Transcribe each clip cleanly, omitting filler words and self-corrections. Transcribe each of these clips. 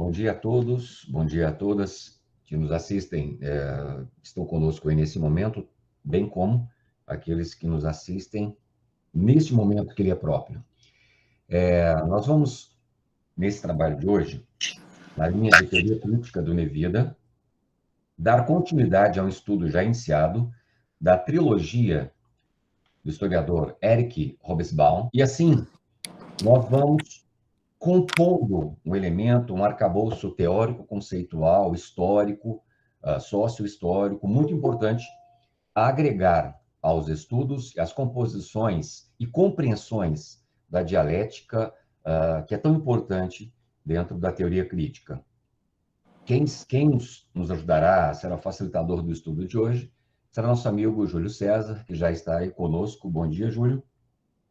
Bom dia a todos, bom dia a todas que nos assistem, estão conosco aí nesse momento, bem como aqueles que nos assistem neste momento que lhe é próprio. Nós vamos, nesse trabalho de hoje, na linha de teoria crítica do Nevida, dar continuidade a um estudo já iniciado da trilogia do historiador Eric Hobsbawm, e assim nós vamos compondo um elemento, um arcabouço teórico, conceitual, histórico, sócio-histórico, muito importante a agregar aos estudos, às composições e compreensões da dialética, que é tão importante dentro da teoria crítica. Quem nos ajudará, será o facilitador do estudo de hoje, será nosso amigo Júlio César, que já está aí conosco. Bom dia, Júlio.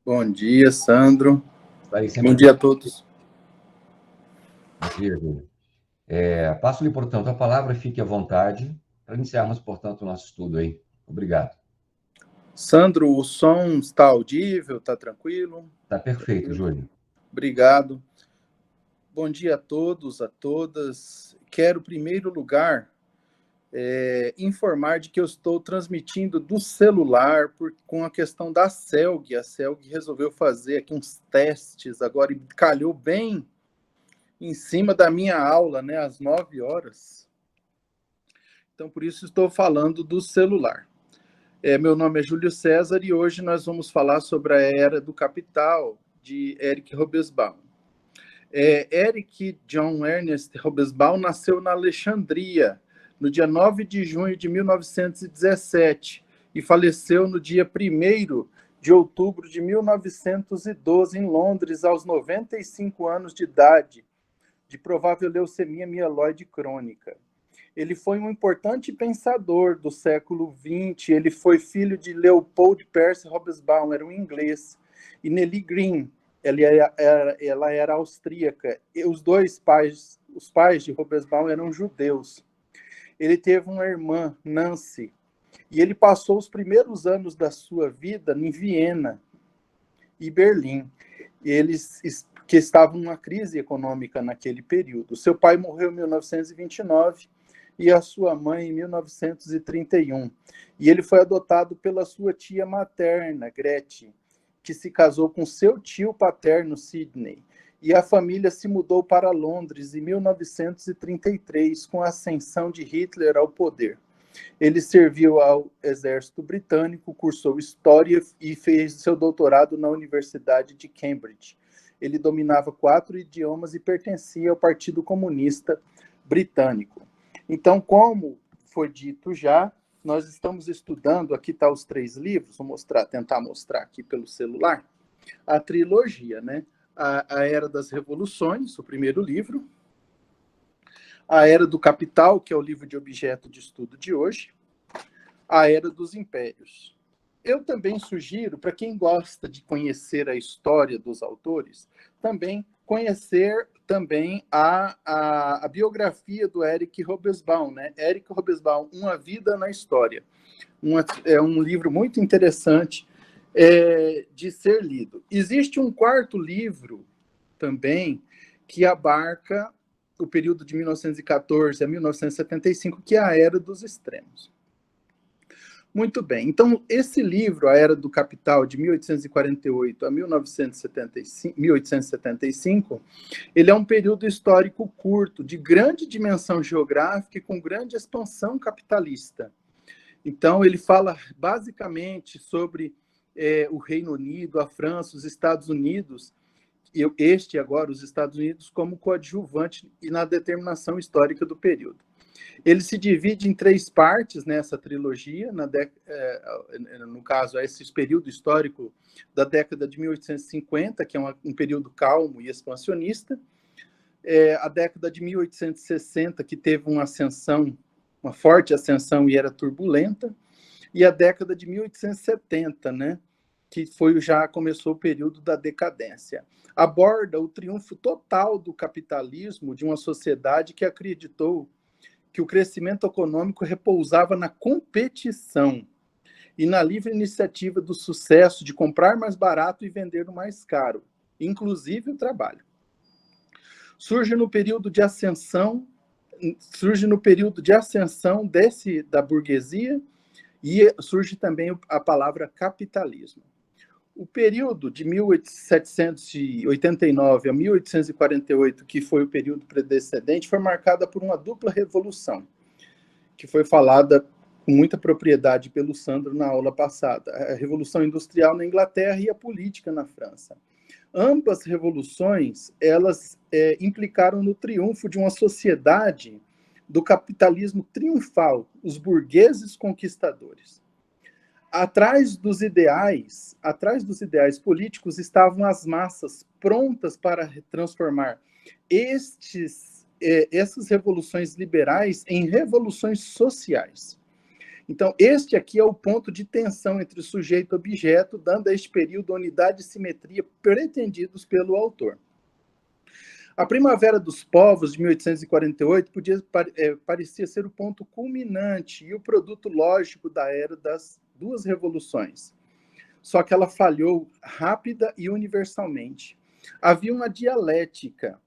Bom dia, Sandro. Bom dia a todos. Bom dia, Júlio. Passo-lhe, portanto, a palavra, fique à vontade, para iniciarmos, portanto, o nosso estudo aí. Obrigado. Sandro, o som está audível, está tranquilo? Está perfeito, Júlio. Obrigado. Bom dia a todos, a todas. Quero, em primeiro lugar, informar de que eu estou transmitindo do celular com a questão da CELG. A CELG resolveu fazer aqui uns testes agora e calhou bem em cima da minha aula, né, às 9 horas. Então, por isso, estou falando do celular. Meu nome é Júlio César e hoje nós vamos falar sobre a Era do Capital, de Eric Hobsbawm. Eric John Ernest Hobsbawm nasceu na Alexandria, no dia 9 de junho de 1917, e faleceu no dia 1º de outubro de 1912, em Londres, aos 95 anos de idade, de provável leucemia mieloide crônica. Ele foi um importante pensador do século XX. Ele foi filho de Leopold Percy Hobsbawm, era um inglês, e Nellie Green, ela era austríaca. E os pais de Hobsbawm eram judeus. Ele teve uma irmã, Nancy, e ele passou os primeiros anos da sua vida em Viena e Berlim. Eles que estavam numa crise econômica naquele período. Seu pai morreu em 1929 e a sua mãe em 1931. E ele foi adotado pela sua tia materna, Gretchen, que se casou com seu tio paterno, Sidney. E a família se mudou para Londres em 1933, com a ascensão de Hitler ao poder. Ele serviu ao exército britânico, cursou história e fez seu doutorado na Universidade de Cambridge. Ele dominava 4 idiomas e pertencia ao Partido Comunista Britânico. Então, como foi dito já, nós estamos estudando, aqui estão os 3 livros, vou tentar mostrar aqui pelo celular, a trilogia, né? A Era das Revoluções, o primeiro livro, a Era do Capital, que é o livro de objeto de estudo de hoje, a Era dos Impérios. Eu também sugiro, para quem gosta de conhecer a história dos autores, também conhecer a biografia do Eric Hobsbawm, né? Eric Hobsbawm, Uma Vida na História. É um livro muito interessante de ser lido. Existe um 4º livro também que abarca o período de 1914 a 1975, que é a Era dos Extremos. Muito bem. Então, esse livro, A Era do Capital, de 1848 a 1875, ele é um período histórico curto, de grande dimensão geográfica e com grande expansão capitalista. Então, ele fala basicamente sobre o Reino Unido, a França, os Estados Unidos, os Estados Unidos, como coadjuvante e na determinação histórica do período. Ele se divide em 3 partes nessa trilogia, no caso, esse período histórico da década de 1850, que é um período calmo e expansionista, a década de 1860, que teve uma forte ascensão e era turbulenta, e a década de 1870, né, que começou o período da decadência. Aborda o triunfo total do capitalismo de uma sociedade que acreditou que o crescimento econômico repousava na competição e na livre iniciativa do sucesso de comprar mais barato e vender mais caro, inclusive o trabalho. Surge no período de ascensão da burguesia, e surge também a palavra capitalismo. O período de 1789 a 1848, que foi o período predecedente, foi marcada por uma dupla revolução, que foi falada com muita propriedade pelo Sandro na aula passada. A Revolução Industrial na Inglaterra e a política na França. Ambas revoluções, elas implicaram no triunfo de uma sociedade do capitalismo triunfal, os burgueses conquistadores. Atrás dos ideais políticos estavam as massas prontas para transformar essas revoluções liberais em revoluções sociais. Então, este aqui é o ponto de tensão entre sujeito e objeto, dando a este período unidade e simetria pretendidos pelo autor. A Primavera dos Povos, de 1848, parecia ser o ponto culminante e o produto lógico da era das duas revoluções. Só que ela falhou rápida e universalmente. Havia uma dialética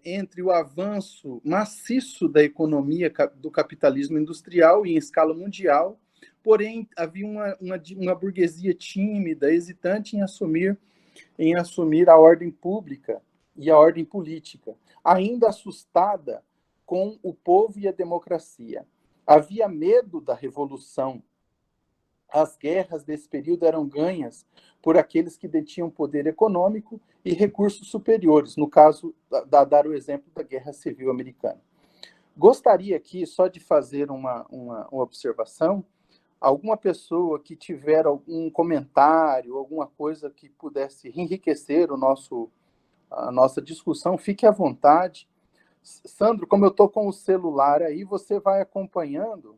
entre o avanço maciço da economia do capitalismo industrial e em escala mundial, porém havia uma burguesia tímida, hesitante em assumir a ordem pública e a ordem política, ainda assustada com o povo e a democracia. Havia medo da revolução. As guerras desse período eram ganhas por aqueles que detinham poder econômico e recursos superiores, no caso, dar o exemplo da Guerra Civil Americana. Gostaria aqui só de fazer uma observação. Alguma pessoa que tiver algum comentário, alguma coisa que pudesse enriquecer a nossa discussão, fique à vontade. Sandro, como eu estou com o celular aí, você vai acompanhando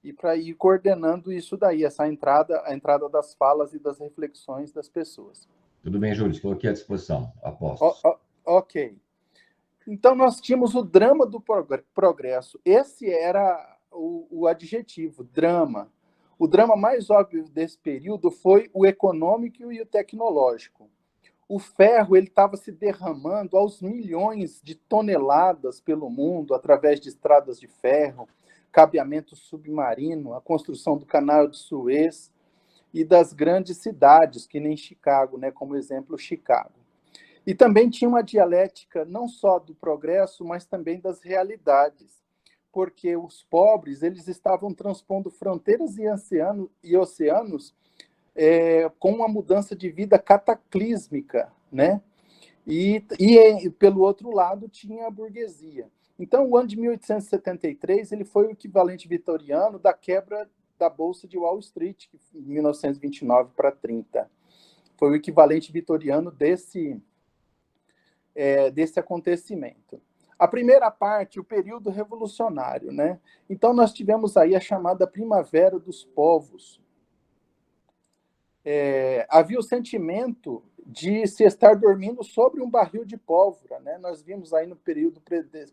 e para ir coordenando isso daí, a entrada das falas e das reflexões das pessoas. Tudo bem, Júlio, estou aqui à disposição, aposto. Ok. Então, nós tínhamos o drama do progresso. Esse era o adjetivo, drama. O drama mais óbvio desse período foi o econômico e o tecnológico. O ferro estava se derramando aos milhões de toneladas pelo mundo, através de estradas de ferro, cabeamento submarino, a construção do canal de Suez e das grandes cidades, que nem Chicago, né, como exemplo, Chicago. E também tinha uma dialética não só do progresso, mas também das realidades, porque os pobres eles estavam transpondo fronteiras e oceanos com uma mudança de vida cataclísmica, né? E pelo outro lado tinha a burguesia. Então, o ano de 1873 ele foi o equivalente vitoriano da quebra da Bolsa de Wall Street, em 1929 para 30. Foi o equivalente vitoriano desse acontecimento. A primeira parte, o período revolucionário, né? Então, nós tivemos aí a chamada Primavera dos Povos. Havia o sentimento de se estar dormindo sobre um barril de pólvora, né? Nós vimos aí no período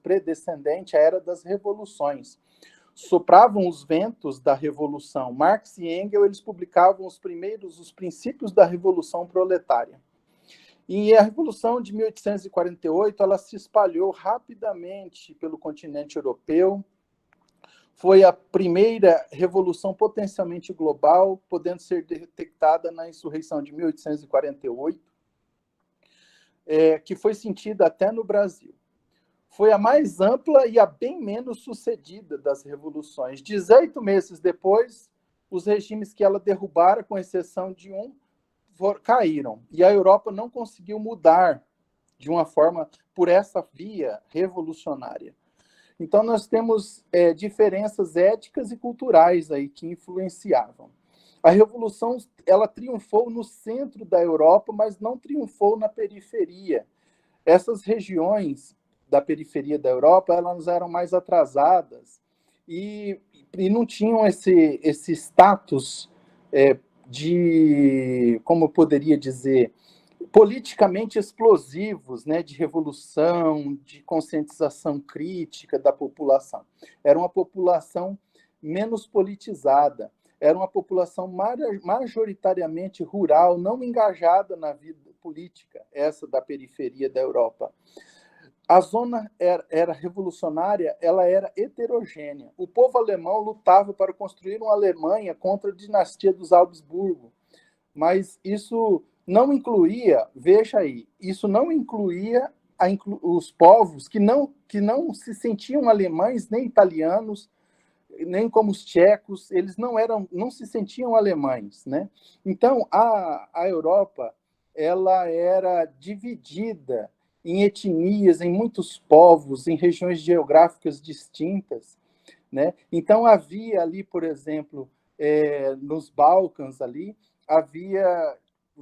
predescendente a Era das Revoluções. Sopravam os ventos da Revolução. Marx e Engels eles publicavam os princípios da Revolução Proletária. E a Revolução de 1848 ela se espalhou rapidamente pelo continente europeu. Foi a primeira revolução potencialmente global, podendo ser detectada na insurreição de 1848, que foi sentida até no Brasil. Foi a mais ampla e a bem menos sucedida das revoluções. 18 meses depois, os regimes que ela derrubara, com exceção de um, caíram. E a Europa não conseguiu mudar de uma forma por essa via revolucionária. Então, nós temos diferenças éticas e culturais aí que influenciavam. A Revolução ela triunfou no centro da Europa, mas não triunfou na periferia. Essas regiões da periferia da Europa elas eram mais atrasadas e não tinham esse status de, como eu poderia dizer, politicamente explosivos, né, de revolução, de conscientização crítica da população. Era uma população menos politizada, era uma população majoritariamente rural, não engajada na vida política, essa da periferia da Europa. a zona era revolucionária, ela era heterogênea. O povo alemão lutava para construir uma Alemanha contra a dinastia dos Habsburgo, mas isso não incluía, veja aí, isso não incluía os povos que não se sentiam alemães nem italianos, nem como os tchecos, eles não se sentiam alemães, né? Então a Europa, ela era dividida em etnias, em muitos povos, em regiões geográficas distintas, né? Então havia ali, por exemplo, nos Balcãs ali, havia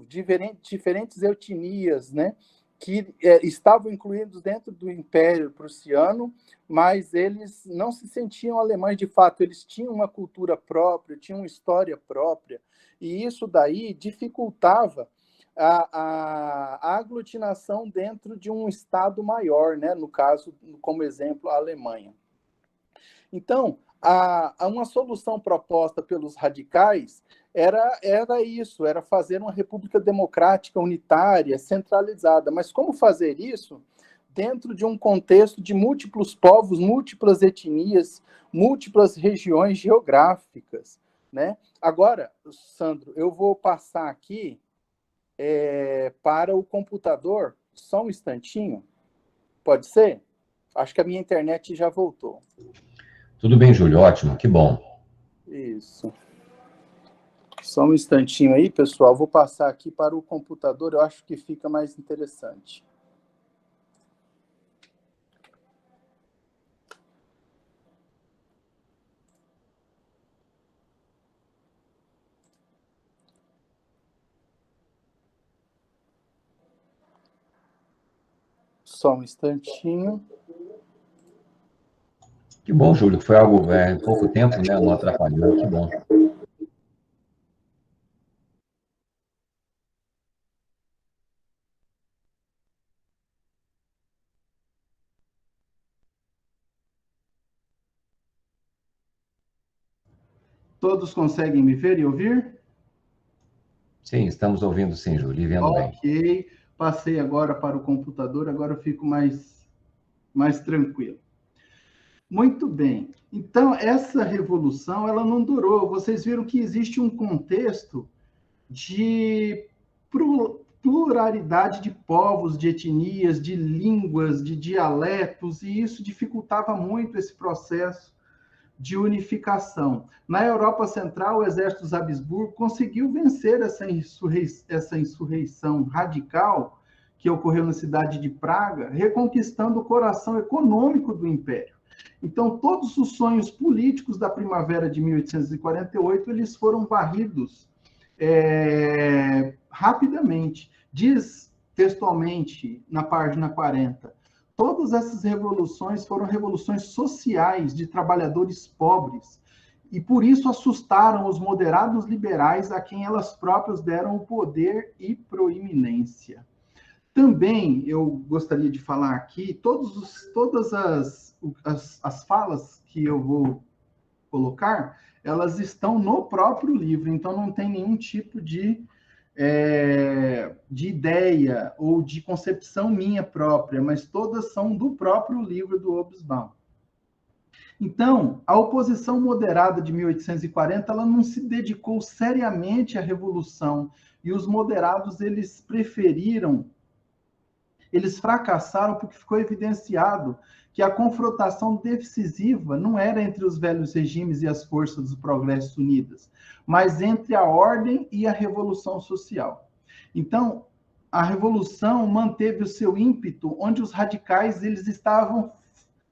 diferentes etnias, né? Que estavam incluídos dentro do Império Prussiano, mas eles não se sentiam alemães de fato, eles tinham uma cultura própria, tinham uma história própria, e isso daí dificultava a aglutinação dentro de um Estado maior, né? No caso, como exemplo, a Alemanha. Então, uma solução proposta pelos radicais era isso, era fazer uma república democrática, unitária, centralizada. Mas como fazer isso dentro de um contexto de múltiplos povos, múltiplas etnias, múltiplas regiões geográficas, né? Agora, Sandro, eu vou passar aqui para o computador, só um instantinho, pode ser? Acho que a minha internet já voltou. Tudo bem, Júlio, ótimo, que bom. Isso. Só um instantinho aí, pessoal. Vou passar aqui para o computador, eu acho que fica mais interessante. Só um instantinho. Que bom, Júlio, que foi algo em pouco tempo, né? Não atrapalhou, que bom. Todos conseguem me ver e ouvir? Sim, estamos ouvindo sim, Júlio, e vendo bem. Ok, passei agora para o computador, agora eu fico mais tranquilo. Muito bem. Então, essa revolução, ela não durou. Vocês viram que existe um contexto de pluralidade de povos, de etnias, de línguas, de dialetos, e isso dificultava muito esse processo de unificação. Na Europa Central, o exército dos Habsburgo conseguiu vencer essa insurreição radical que ocorreu na cidade de Praga, reconquistando o coração econômico do Império. Então, todos os sonhos políticos da primavera de 1848, eles foram varridos rapidamente. Diz textualmente na página 40, todas essas revoluções foram revoluções sociais de trabalhadores pobres, e por isso assustaram os moderados liberais a quem elas próprias deram o poder e proeminência. Também eu gostaria de falar aqui, todas as falas que eu vou colocar, elas estão no próprio livro, então não tem nenhum tipo de ideia ou de concepção minha própria, mas todas são do próprio livro do Hobsbawm. Então, a oposição moderada de 1840, ela não se dedicou seriamente à revolução, e os moderados, eles fracassaram porque ficou evidenciado que a confrontação decisiva não era entre os velhos regimes e as forças do progresso unidas, mas entre a ordem e a revolução social. Então, a revolução manteve o seu ímpeto onde os radicais eles estavam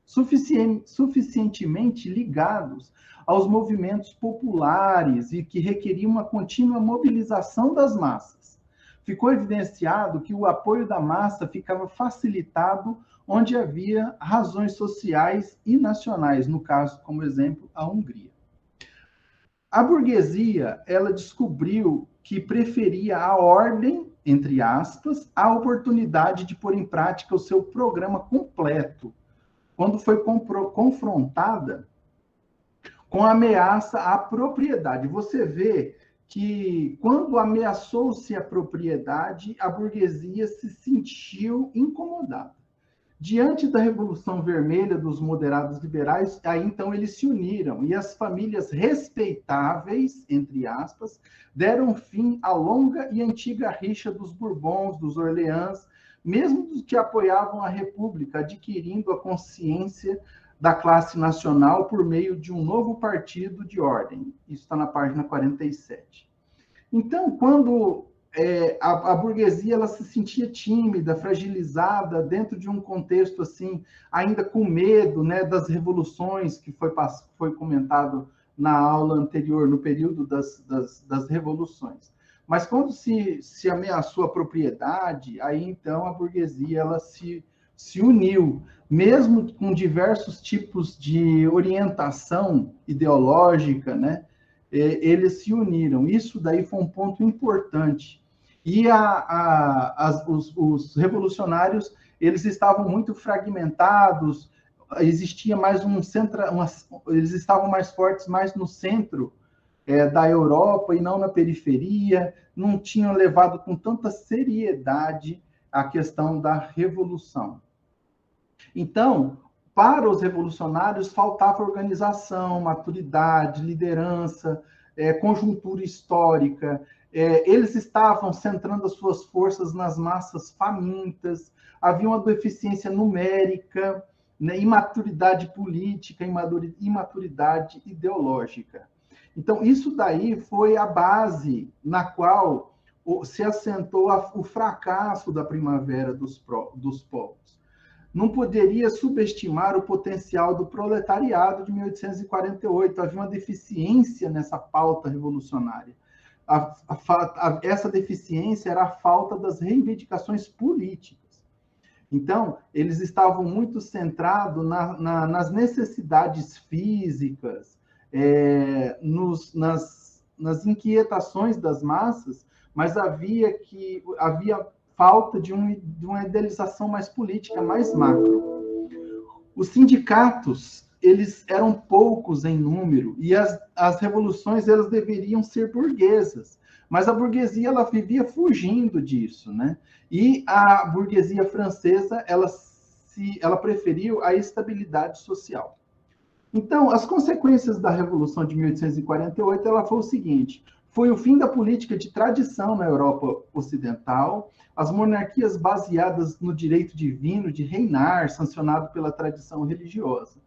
suficientemente ligados aos movimentos populares e que requeriam uma contínua mobilização das massas. Ficou evidenciado que o apoio da massa ficava facilitado onde havia razões sociais e nacionais, no caso, como exemplo, a Hungria. A burguesia, ela descobriu que preferia a ordem, entre aspas, à oportunidade de pôr em prática o seu programa completo, quando foi confrontada com a ameaça à propriedade. Você vê que, quando ameaçou-se a propriedade, a burguesia se sentiu incomodada. Diante da Revolução Vermelha dos moderados liberais, aí então eles se uniram e as famílias respeitáveis, entre aspas, deram fim à longa e antiga rixa dos Bourbons, dos Orleans, mesmo dos que apoiavam a República, adquirindo a consciência da classe nacional por meio de um novo partido de ordem. Isso está na página 47. Então, quando a burguesia ela se sentia tímida, fragilizada, dentro de um contexto assim, ainda com medo, né, das revoluções, que foi comentado na aula anterior, no período das revoluções. Mas quando se ameaçou a propriedade, aí então a burguesia ela se uniu, mesmo com diversos tipos de orientação ideológica, né? Eles se uniram. Isso daí foi um ponto importante. E os revolucionários, eles estavam muito fragmentados, existia mais eles estavam mais fortes mais no centro da Europa e não na periferia, não tinham levado com tanta seriedade a questão da revolução. Então, para os revolucionários, faltava organização, maturidade, liderança, conjuntura histórica. Eles estavam centrando as suas forças nas massas famintas, havia uma deficiência numérica, né, imaturidade política, imaturidade ideológica. Então, isso daí foi a base na qual se assentou o fracasso da primavera dos povos. Não poderia subestimar o potencial do proletariado de 1848. Havia uma deficiência nessa pauta revolucionária. Essa deficiência era a falta das reivindicações políticas. Então, eles estavam muito centrados nas necessidades físicas, nas inquietações das massas, mas havia falta de uma idealização mais política, mais macro. Os sindicatos, eles eram poucos em número, e as revoluções, elas deveriam ser burguesas, mas a burguesia, ela vivia fugindo disso, né? E a burguesia francesa, ela preferiu a estabilidade social. Então, as consequências da Revolução de 1848, ela foi o seguinte: foi o fim da política de tradição na Europa Ocidental, as monarquias baseadas no direito divino de reinar, sancionado pela tradição religiosa.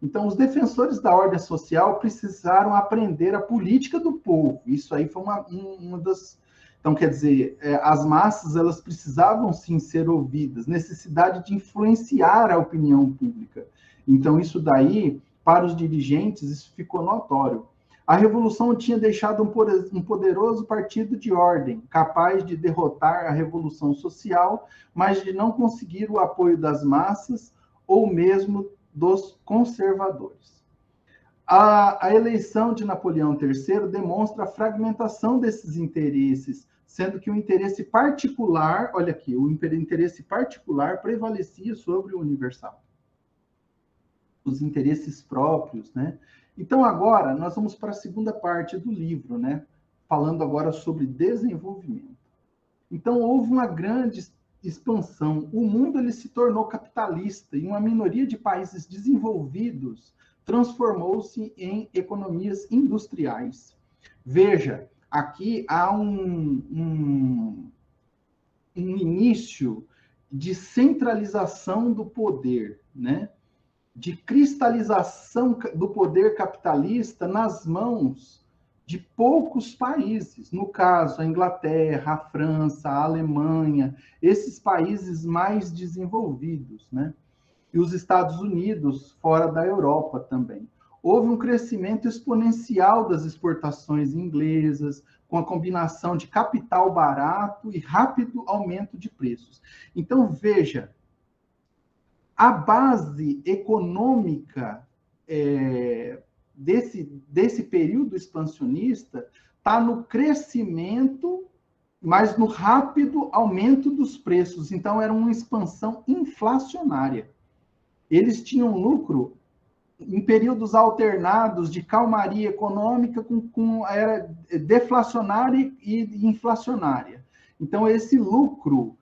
Então, os defensores da ordem social precisaram aprender a política do povo. Isso aí foi uma das... Então, quer dizer, as massas, elas precisavam sim ser ouvidas, necessidade de influenciar a opinião pública. Então, isso daí, para os dirigentes, isso ficou notório. A Revolução tinha deixado um poderoso partido de ordem, capaz de derrotar a Revolução Social, mas de não conseguir o apoio das massas ou mesmo dos conservadores. A eleição de Napoleão III demonstra a fragmentação desses interesses, sendo que o interesse particular, olha aqui, o interesse particular prevalecia sobre o universal. Os interesses próprios, né? Então, agora, nós vamos para a segunda parte do livro, né? Falando agora sobre desenvolvimento. Então, houve uma grande expansão. O mundo ele se tornou capitalista e uma minoria de países desenvolvidos transformou-se em economias industriais. Veja, aqui há um início de centralização do poder, né? De cristalização do poder capitalista nas mãos de poucos países. No caso, a Inglaterra, a França, a Alemanha, esses países mais desenvolvidos, né? E os Estados Unidos, fora da Europa também. Houve um crescimento exponencial das exportações inglesas, com a combinação de capital barato e rápido aumento de preços. Então, veja, a base econômica desse período expansionista está no crescimento, mas no rápido aumento dos preços. Então, era uma expansão inflacionária. Eles tinham lucro em períodos alternados de calmaria econômica com era deflacionária e inflacionária. Então, esse lucro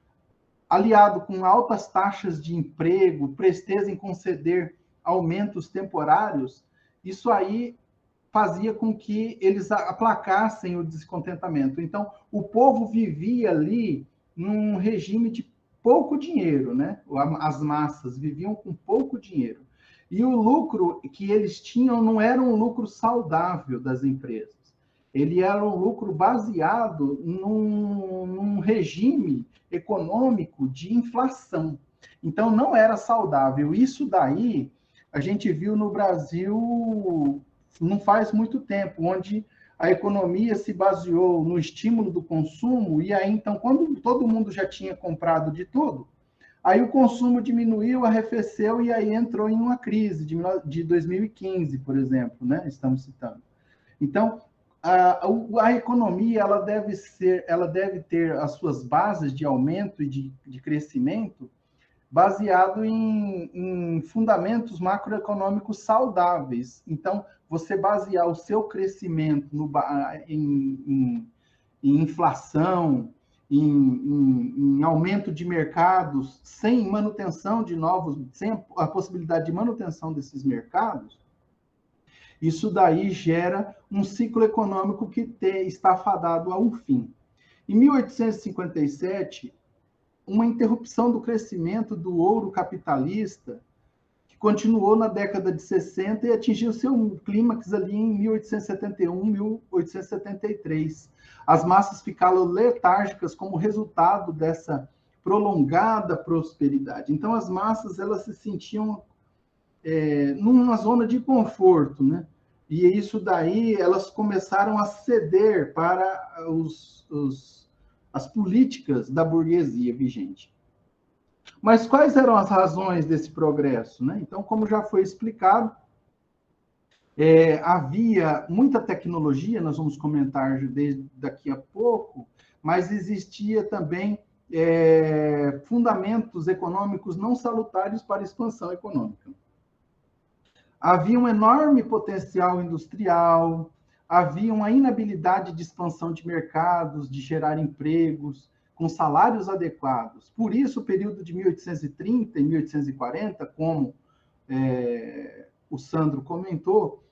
aliado com altas taxas de emprego, presteza em conceder aumentos temporários, isso aí fazia com que eles aplacassem o descontentamento. Então, o povo vivia ali num regime de pouco dinheiro, né? As massas viviam com pouco dinheiro. E o lucro que eles tinham não era um lucro saudável das empresas. Ele era um lucro baseado num regime econômico de inflação. Então, não era saudável. Isso daí a gente viu no Brasil não faz muito tempo, onde a economia se baseou no estímulo do consumo, e aí, então, quando todo mundo já tinha comprado de tudo, aí o consumo diminuiu, arrefeceu, e aí entrou em uma crise de 2015, por exemplo, né? Estamos citando. Então, a economia ela deve ter as suas bases de aumento e de crescimento baseado em fundamentos macroeconômicos saudáveis. Então, você basear o seu crescimento em inflação, em aumento de mercados, sem manutenção de novos, sem a possibilidade de manutenção desses mercados, isso daí gera um ciclo econômico que está fadado a um fim. Em 1857, uma interrupção do crescimento do ouro capitalista, que continuou na década de 60 e atingiu seu clímax ali em 1871, 1873. As massas ficaram letárgicas como resultado dessa prolongada prosperidade. Então, as massas elas se sentiam numa zona de conforto, né? E isso daí elas começaram a ceder para as políticas da burguesia vigente. Mas quais eram as razões desse progresso, né? Então, como já foi explicado, havia muita tecnologia, nós vamos comentar daqui a pouco, mas existia também fundamentos econômicos não salutares para a expansão econômica. Havia um enorme potencial industrial, havia uma inabilidade de expansão de mercados, de gerar empregos, com salários adequados. Por isso, o período de 1830 e 1840, como o Sandro comentou,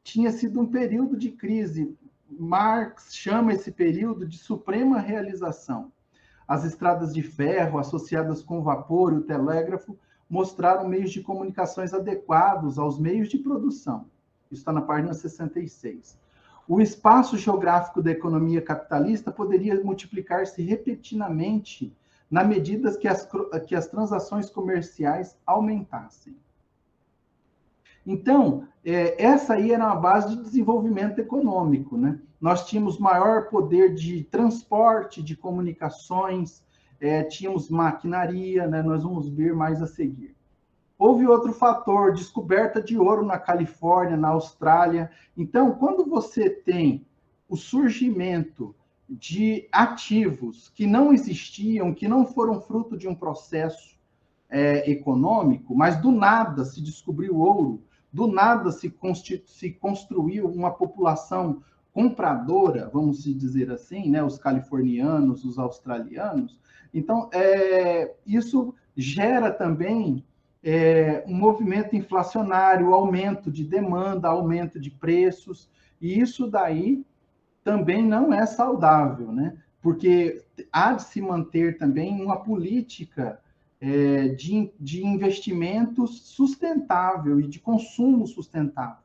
tinha sido um período de crise. Marx chama esse período de suprema realização. As estradas de ferro, associadas com o vapor e o telégrafo, mostraram meios de comunicações adequados aos meios de produção. Isso está na página 66. O espaço geográfico da economia capitalista poderia multiplicar-se repentinamente na medida que as transações comerciais aumentassem. Então, essa aí era uma base de desenvolvimento econômico, né? Nós tínhamos maior poder de transporte, de comunicações, tínhamos maquinaria, né? Nós vamos ver mais a seguir. Houve outro fator, descoberta de ouro na Califórnia, na Austrália. Então, quando você tem o surgimento de ativos que não existiam, que não foram fruto de um processo econômico, mas do nada se descobriu ouro, do nada se construiu uma população compradora, vamos dizer assim, né? Os californianos, os australianos. Então, isso gera também um movimento inflacionário, aumento de demanda, aumento de preços, e isso daí também não é saudável, né? Porque há de se manter também uma política de investimentos sustentável e de consumo sustentável.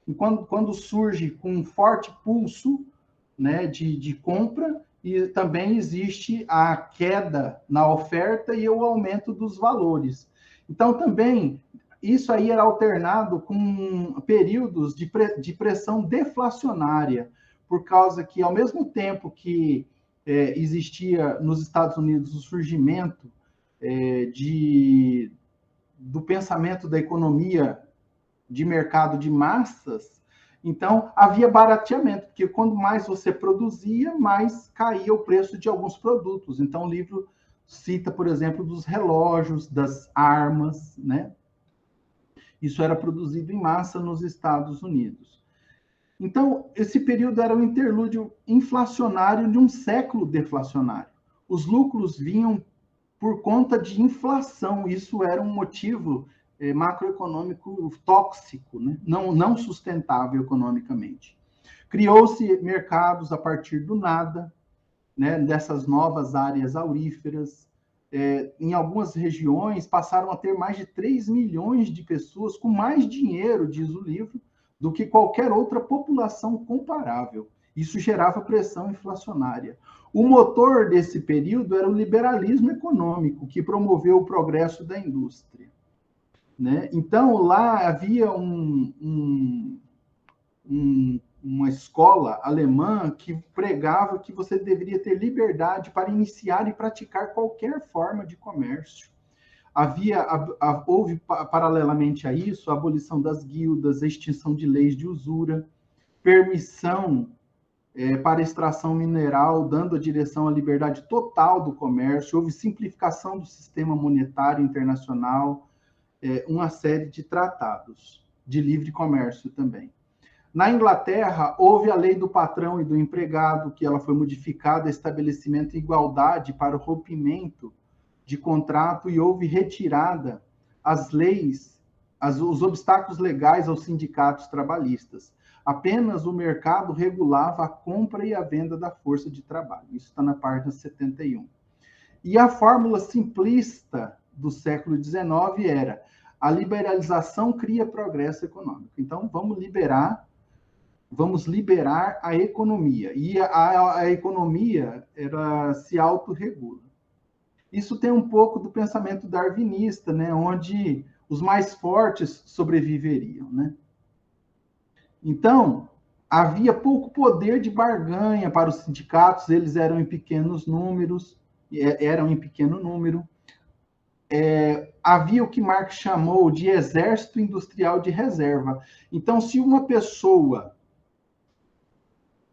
E quando surge com um forte pulso, né, de compra, e também existe a queda na oferta e o aumento dos valores. Então, também, isso aí era alternado com períodos de pressão deflacionária, por causa que, ao mesmo tempo que existia nos Estados Unidos o surgimento do pensamento da economia de mercado de massas, então havia barateamento, porque quando mais você produzia, mais caía o preço de alguns produtos. Então, o livro cita, por exemplo, dos relógios, das armas, né? Isso era produzido em massa nos Estados Unidos. Então, esse período era um interlúdio inflacionário de um século deflacionário. Os lucros vinham por conta de inflação. Isso era um motivo macroeconômico tóxico, né? Não sustentável economicamente. Criou-se mercados a partir do nada, né, dessas novas áreas auríferas. Em algumas regiões, passaram a ter mais de 3 milhões de pessoas com mais dinheiro, diz o livro, do que qualquer outra população comparável. Isso gerava pressão inflacionária. O motor desse período era o liberalismo econômico, que promoveu o progresso da indústria, né? Então, lá havia uma escola alemã que pregava que você deveria ter liberdade para iniciar e praticar qualquer forma de comércio. Houve, paralelamente a isso, a abolição das guildas, a extinção de leis de usura, permissão para extração mineral, dando a direção à liberdade total do comércio, houve simplificação do sistema monetário internacional, uma série de tratados de livre comércio também. Na Inglaterra, houve a lei do patrão e do empregado, que ela foi modificada, estabelecimento de igualdade para o rompimento de contrato, e houve retirada as leis, os obstáculos legais aos sindicatos trabalhistas. Apenas o mercado regulava a compra e a venda da força de trabalho. Isso está na página 71. E a fórmula simplista do século XIX era: a liberalização cria progresso econômico. Então, vamos liberar a economia. E a economia se autorregula. Isso tem um pouco do pensamento darwinista, né, onde os mais fortes sobreviveriam, né? Então, havia pouco poder de barganha para os sindicatos, eles eram em pequeno número. Havia o que Marx chamou de exército industrial de reserva. Então, se uma pessoa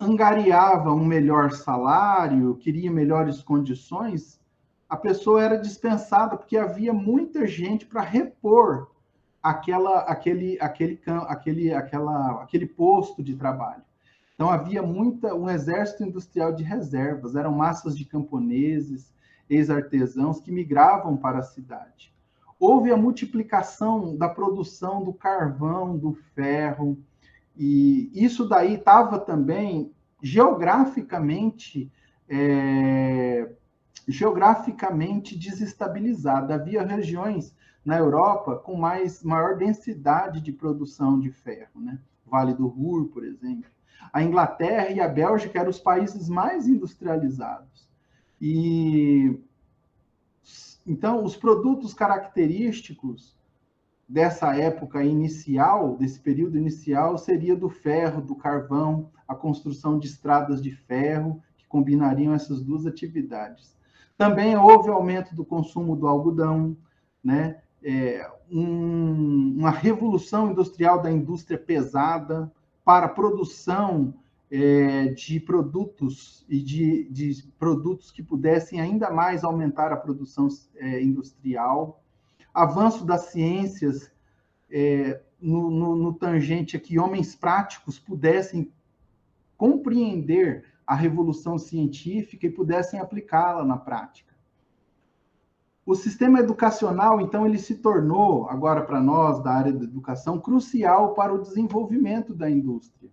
angariava um melhor salário, queria melhores condições, a pessoa era dispensada, porque havia muita gente para repor aquele posto de trabalho. Então, havia um exército industrial de reservas, eram massas de camponeses, ex-artesãos que migravam para a cidade. Houve a multiplicação da produção do carvão, do ferro, e isso daí estava também geograficamente desestabilizado. Havia regiões na Europa com maior densidade de produção de ferro, né? Vale do Ruhr, por exemplo. A Inglaterra e a Bélgica eram os países mais industrializados. E então, os produtos característicos dessa época inicial, desse período inicial, seria do ferro, do carvão, a construção de estradas de ferro, que combinariam essas duas atividades. Também houve aumento do consumo do algodão, né? Uma revolução industrial da indústria pesada para a produção de produtos e de produtos que pudessem ainda mais aumentar a produção industrial. Avanço das ciências no tangente a que homens práticos pudessem compreender a revolução científica e pudessem aplicá-la na prática. O sistema educacional, então, ele se tornou, agora para nós, da área da educação, crucial para o desenvolvimento da indústria.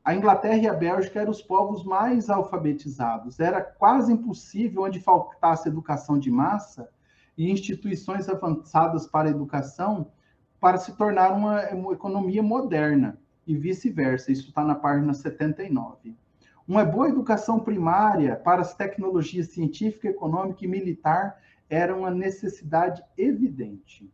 A Inglaterra e a Bélgica eram os povos mais alfabetizados. Era quase impossível, onde faltasse educação de massa e instituições avançadas para a educação, para se tornar uma economia moderna, e vice-versa. Isso está na página 79. Uma boa educação primária para as tecnologias científica, econômica e militar era uma necessidade evidente.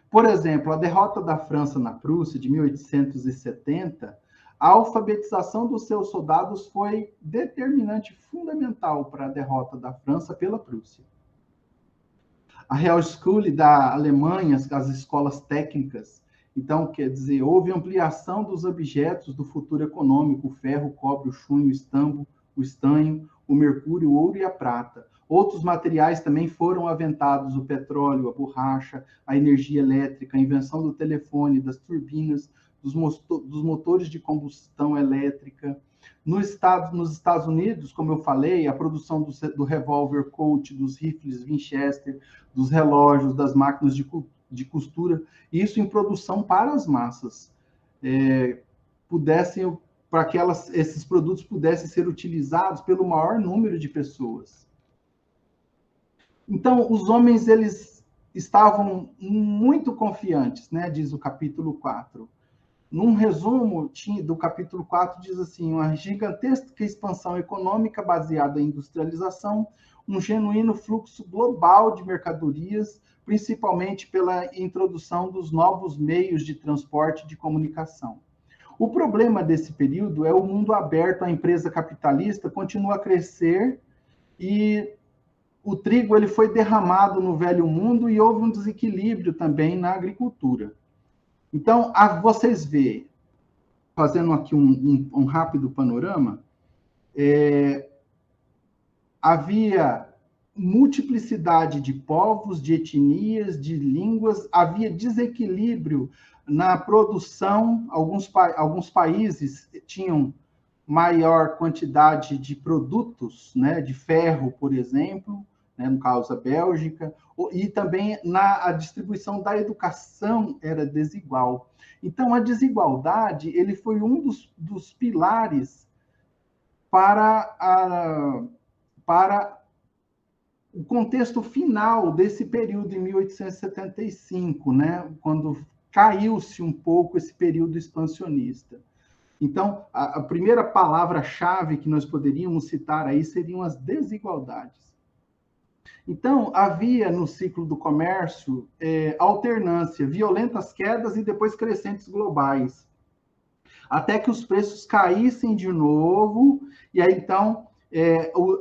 Por exemplo, a derrota da França na Prússia, de 1870, a alfabetização dos seus soldados foi determinante, fundamental para a derrota da França pela Prússia. A Real School da Alemanha, as escolas técnicas, então, quer dizer, houve ampliação dos objetos do futuro econômico: o ferro, o cobre, o chumbo, o estanho, o mercúrio, o ouro e a prata. Outros materiais também foram aventados: o petróleo, a borracha, a energia elétrica, a invenção do telefone, das turbinas, dos motores de combustão elétrica. Nos Estados Unidos, como eu falei, a produção do revólver Colt, dos rifles Winchester, dos relógios, das máquinas de costura, isso em produção para as massas, para que esses produtos pudessem ser utilizados pelo maior número de pessoas. Então, os homens, eles estavam muito confiantes, né, diz o capítulo 4. Num resumo do capítulo 4, diz assim: uma gigantesca expansão econômica baseada em industrialização, um genuíno fluxo global de mercadorias, principalmente pela introdução dos novos meios de transporte e de comunicação. O problema desse período é o mundo aberto à empresa capitalista continua a crescer e o trigo ele foi derramado no velho mundo e houve um desequilíbrio também na agricultura. Então, vocês veem, fazendo aqui um rápido panorama, havia multiplicidade de povos, de etnias, de línguas, havia desequilíbrio na produção. Alguns países tinham maior quantidade de produtos, né, de ferro, por exemplo, né, no caso a Bélgica, e também a distribuição da educação era desigual. Então, a desigualdade ele foi um dos pilares para o contexto final desse período, em 1875, né, quando caiu-se um pouco esse período expansionista. Então, a primeira palavra-chave que nós poderíamos citar aí seriam as desigualdades. Então, havia no ciclo do comércio alternância, violentas quedas e depois crescentes globais, até que os preços caíssem de novo, e aí então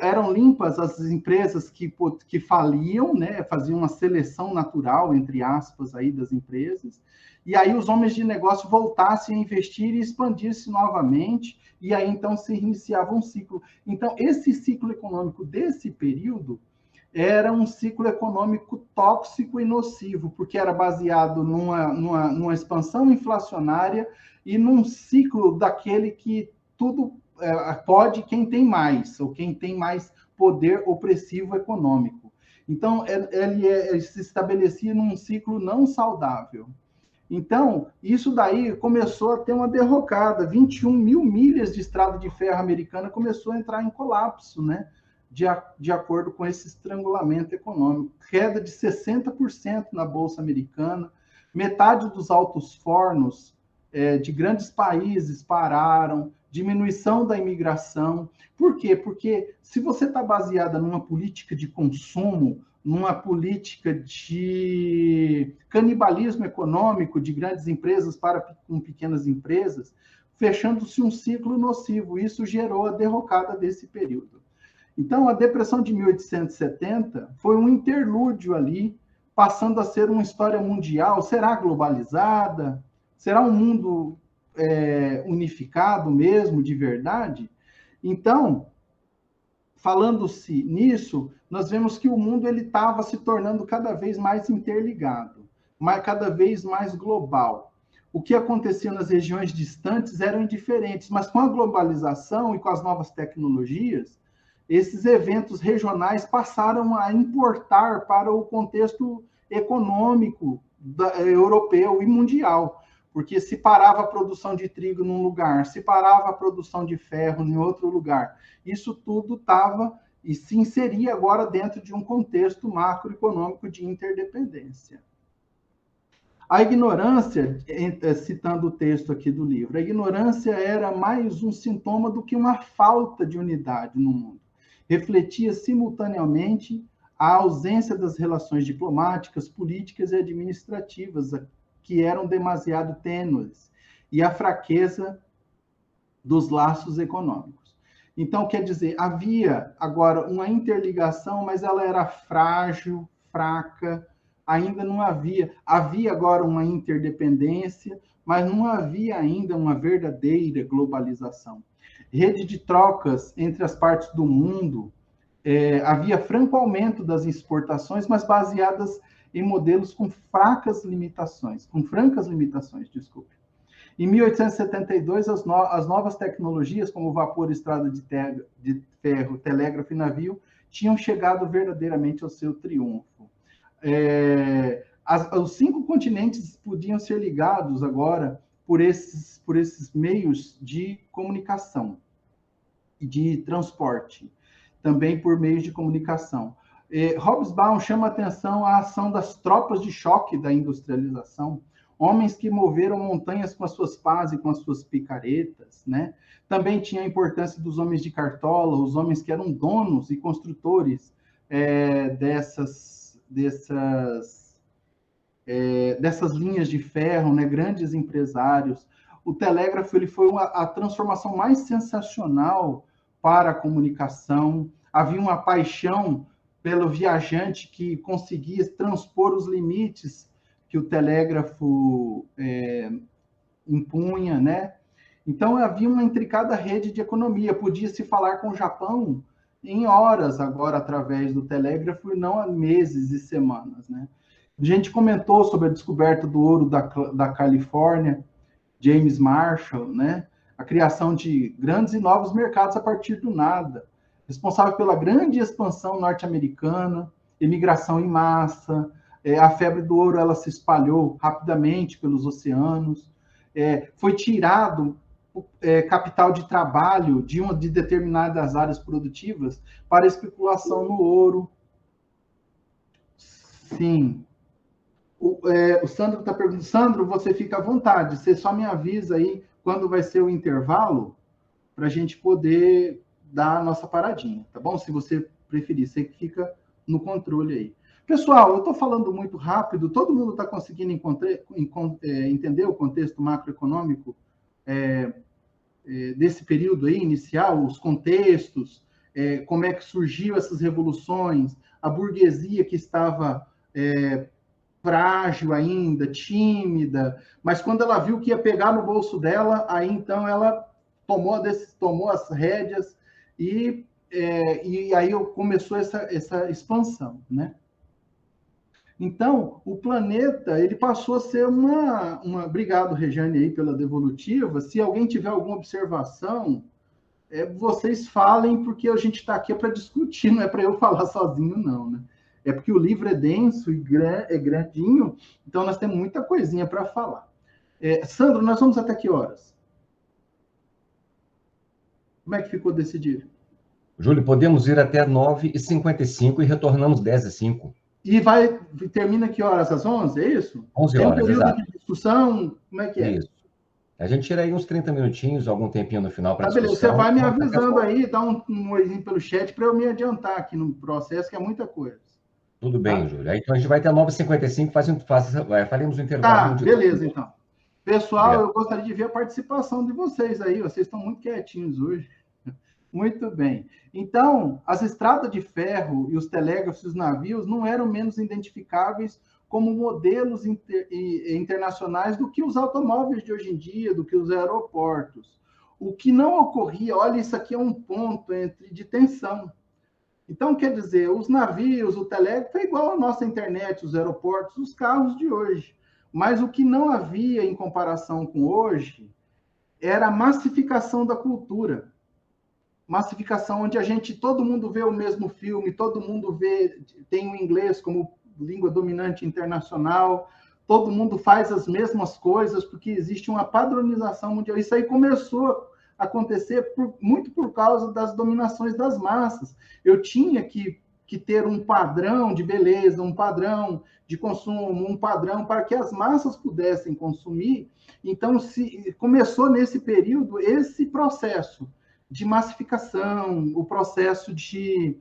eram limpas as empresas que faliam, né, faziam uma seleção natural, entre aspas, aí das empresas, e aí os homens de negócio voltassem a investir e expandir-se novamente, e aí então se iniciava um ciclo. Então, esse ciclo econômico desse período era um ciclo econômico tóxico e nocivo, porque era baseado numa expansão inflacionária e num ciclo daquele que tudo pode quem tem mais, ou quem tem mais poder opressivo econômico. Então, ele se estabelecia num ciclo não saudável. Então, isso daí começou a ter uma derrocada. 21 mil milhas de estrada de ferro americana começou a entrar em colapso, né? De acordo com esse estrangulamento econômico. Queda de 60% na Bolsa Americana, metade dos altos fornos de grandes países pararam, diminuição da imigração. Por quê? Porque se você está baseada numa política de consumo, numa política de canibalismo econômico de grandes empresas com pequenas empresas, fechando-se um ciclo nocivo. Isso gerou a derrocada desse período. Então, a Depressão de 1870 foi um interlúdio ali, passando a ser uma história mundial. Será globalizada? Será um mundo unificado mesmo, de verdade? Então, falando-se nisso, nós vemos que o mundo estava se tornando cada vez mais interligado, cada vez mais global. O que acontecia nas regiões distantes eram indiferentes, mas com a globalização e com as novas tecnologias, esses eventos regionais passaram a importar para o contexto econômico europeu e mundial, porque se parava a produção de trigo num lugar, se parava a produção de ferro em outro lugar, isso tudo estava e se inseria agora dentro de um contexto macroeconômico de interdependência. A ignorância, citando o texto aqui do livro, a ignorância era mais um sintoma do que uma falta de unidade no mundo. Refletia simultaneamente a ausência das relações diplomáticas, políticas e administrativas, que eram demasiado tênues, e a fraqueza dos laços econômicos. Então, quer dizer, havia agora uma interligação, mas ela era frágil, fraca, ainda não havia agora uma interdependência, mas não havia ainda uma verdadeira globalização. Rede de trocas entre as partes do mundo, havia franco aumento das exportações, mas baseadas em modelos com francas limitações, desculpe. Em 1872, as novas tecnologias, como o vapor, estrada de ferro, telégrafo e navio, tinham chegado verdadeiramente ao seu triunfo. Os 5 continentes podiam ser ligados agora por esses meios de comunicação e de transporte, também por meios de comunicação. Hobsbawm chama atenção à ação das tropas de choque da industrialização, homens que moveram montanhas com as suas pás e com as suas picaretas, né? Também tinha a importância dos homens de cartola, os homens que eram donos e construtores dessas linhas de ferro, né? Grandes empresários. O telégrafo ele foi a transformação mais sensacional para a comunicação. Havia uma paixão pelo viajante que conseguia transpor os limites que o telégrafo impunha, né? Então, havia uma intricada rede de economia. Podia-se falar com o Japão em horas agora, através do telégrafo, e não há meses e semanas, né? A gente comentou sobre a descoberta do ouro da Califórnia, James Marshall, né? A criação de grandes e novos mercados a partir do nada, responsável pela grande expansão norte-americana, imigração em massa. A febre do ouro ela se espalhou rapidamente pelos oceanos, foi tirado capital de trabalho de determinadas áreas produtivas para especulação no ouro. Sim. O Sandro está perguntando, Sandro, você fica à vontade, você só me avisa aí quando vai ser o intervalo para a gente poder dar a nossa paradinha, tá bom? Se você preferir, você que fica no controle aí. Pessoal, eu estou falando muito rápido, todo mundo está conseguindo entender o contexto macroeconômico desse período aí inicial, os contextos, como é que surgiu essas revoluções, a burguesia que estava frágil ainda, tímida, mas quando ela viu que ia pegar no bolso dela, aí então ela tomou as rédeas e aí começou essa expansão, né? Então, o planeta, ele passou a ser uma... Obrigado, Rejane, aí, pela devolutiva. Se alguém tiver alguma observação, vocês falem, porque a gente está aqui para discutir, não é para eu falar sozinho, não, né? É porque o livro é denso e é grandinho, então nós temos muita coisinha para falar. Sandro, nós vamos até que horas? Como é que ficou decidido? Júlio, podemos ir até 9h55 e retornamos 10h05. E termina que horas? Às 11, é isso? 11 Tem um horas, período exato. de discussão? Como é que é? Isso. A gente tira aí uns 30 minutinhos, algum tempinho no final para discussão. Beleza, você vai me avisando aí, dá um oizinho pelo chat para eu me adiantar aqui no processo, que é muita coisa. Tudo bem, Júlio. Aí, então a gente vai até 9h55, faremos o intervalo. Tá, beleza, então. Pessoal, eu gostaria de ver a participação de vocês aí, vocês estão muito quietinhos hoje. Muito bem. Então, as estradas de ferro e os telégrafos e os navios não eram menos identificáveis como modelos internacionais do que os automóveis de hoje em dia, do que os aeroportos. O que não ocorria, olha, isso aqui é um ponto de tensão. Então, quer dizer, os navios, o telégrafo é igual à nossa internet, os aeroportos, os carros de hoje. Mas o que não havia em comparação com hoje era a massificação da cultura. Massificação onde todo mundo vê o mesmo filme, todo mundo tem o inglês como língua dominante internacional, todo mundo faz as mesmas coisas, porque existe uma padronização mundial. Isso aí começou a acontecer muito por causa das dominações das massas. Eu tinha que ter um padrão de beleza, um padrão de consumo, um padrão para que as massas pudessem consumir. Então, começou nesse período esse processo de massificação, o processo de...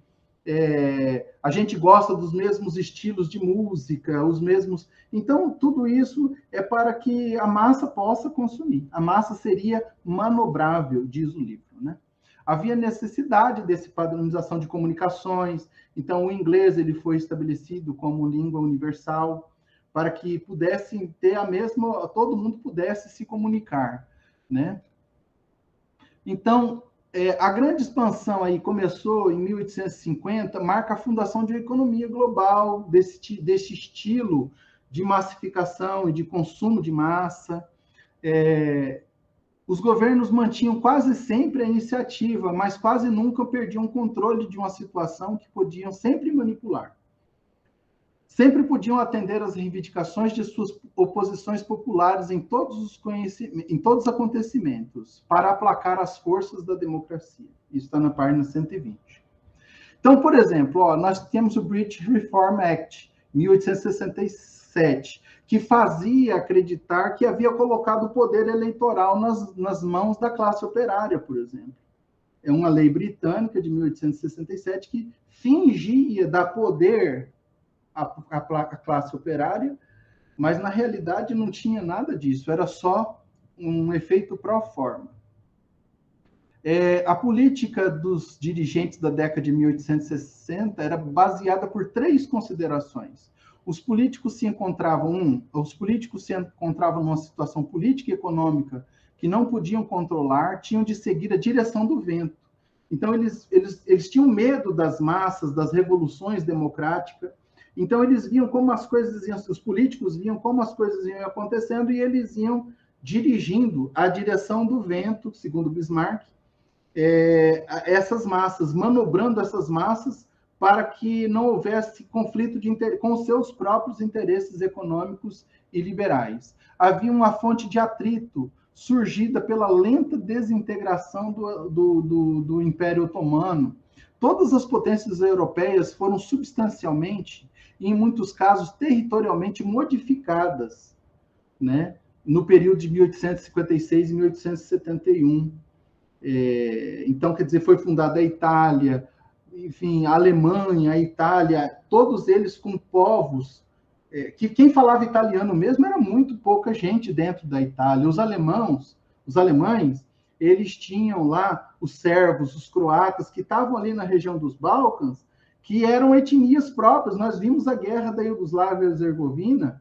a gente gosta dos mesmos estilos de música, os mesmos... Então, tudo isso é para que a massa possa consumir. A massa seria manobrável, diz o livro, né? Havia necessidade dessa padronização de comunicações, então o inglês ele foi estabelecido como língua universal para que pudessem ter todo mundo pudesse se comunicar, né? Então, a grande expansão aí começou em 1850, marca a fundação de uma economia global desse estilo de massificação e de consumo de massa. os governos mantinham quase sempre a iniciativa, mas quase nunca perdiam o controle de uma situação que podiam sempre manipular. Sempre podiam atender às reivindicações de suas oposições populares em todos os acontecimentos, para aplacar as forças da democracia. Isso está na página 120. Então, por exemplo, nós temos o British Reform Act, 1867, que fazia acreditar que havia colocado o poder eleitoral nas mãos da classe operária, por exemplo. É uma lei britânica de 1867 que fingia dar poder à classe operária, mas na realidade não tinha nada disso, era só um efeito pro forma. A política dos dirigentes da década de 1860 era baseada por 3 considerações. Os políticos se encontravam numa situação política e econômica que não podiam controlar, tinham de seguir a direção do vento. Então, eles tinham medo das massas, das revoluções democráticas. Então, eles viam como as coisas iam, os políticos viam como as coisas iam acontecendo e eles iam dirigindo a direção do vento, segundo Bismarck, essas massas, manobrando essas massas para que não houvesse conflito de interesse com os seus próprios interesses econômicos e liberais. Havia uma fonte de atrito surgida pela lenta desintegração do Império Otomano. Todas as potências europeias foram substancialmente, e em muitos casos territorialmente, modificadas, né, no período de 1856 e 1871. Então, quer dizer, foi fundada a Itália, enfim, a Alemanha, a Itália, todos eles com povos que quem falava italiano mesmo era muito pouca gente dentro da Itália. Os alemães, eles tinham lá os sérvios, os croatas, que estavam ali na região dos Balcãs, que eram etnias próprias. Nós vimos a guerra da Iugoslávia e Herzegovina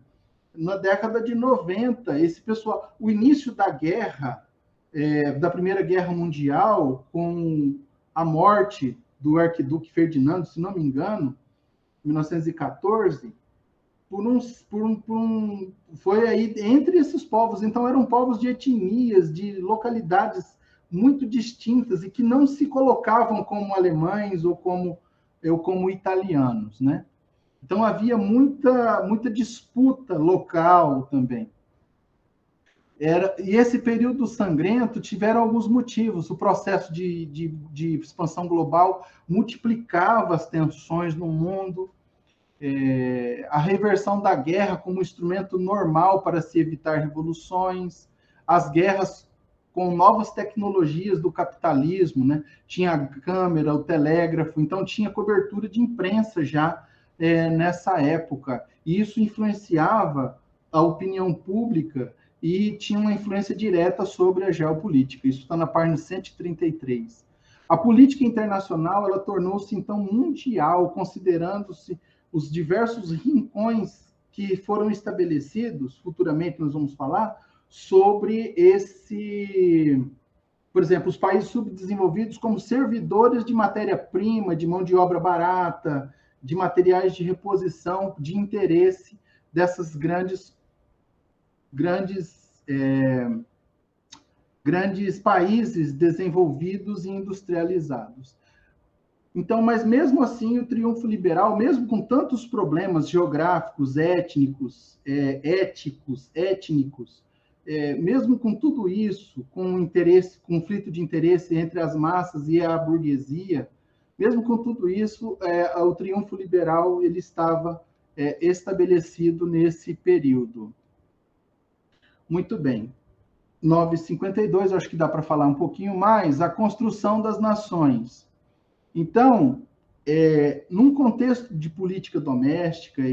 na década de 90. Esse pessoal, o início da guerra, da Primeira Guerra Mundial, com a morte do arquiduque Ferdinando, se não me engano, em 1914, foi aí entre esses povos. Então, eram povos de etnias, de localidades muito distintas e que não se colocavam como alemães ou como italianos, né? Então, havia muita disputa local também. E esse período sangrento tiveram alguns motivos. O processo de expansão global multiplicava as tensões no mundo, a reversão da guerra como instrumento normal para se evitar revoluções, as guerras com novas tecnologias do capitalismo, né? Tinha a câmera, o telégrafo, então tinha cobertura de imprensa já nessa época, e isso influenciava a opinião pública e tinha uma influência direta sobre a geopolítica. Isso está na página 133. A política internacional, ela tornou-se, então, mundial, considerando-se os diversos rincões que foram estabelecidos, futuramente nós vamos falar, sobre por exemplo, os países subdesenvolvidos como servidores de matéria-prima, de mão de obra barata, de materiais de reposição, de interesse dessas grandes países desenvolvidos e industrializados. Então, mas mesmo assim, o triunfo liberal, mesmo com tantos problemas geográficos, étnicos, étnicos, mesmo com tudo isso, com conflito de interesse entre as massas e a burguesia, mesmo com tudo isso, o triunfo liberal ele estava estabelecido nesse período. Muito bem. 952, acho que dá para falar um pouquinho mais, a construção das nações. Então, num contexto de política doméstica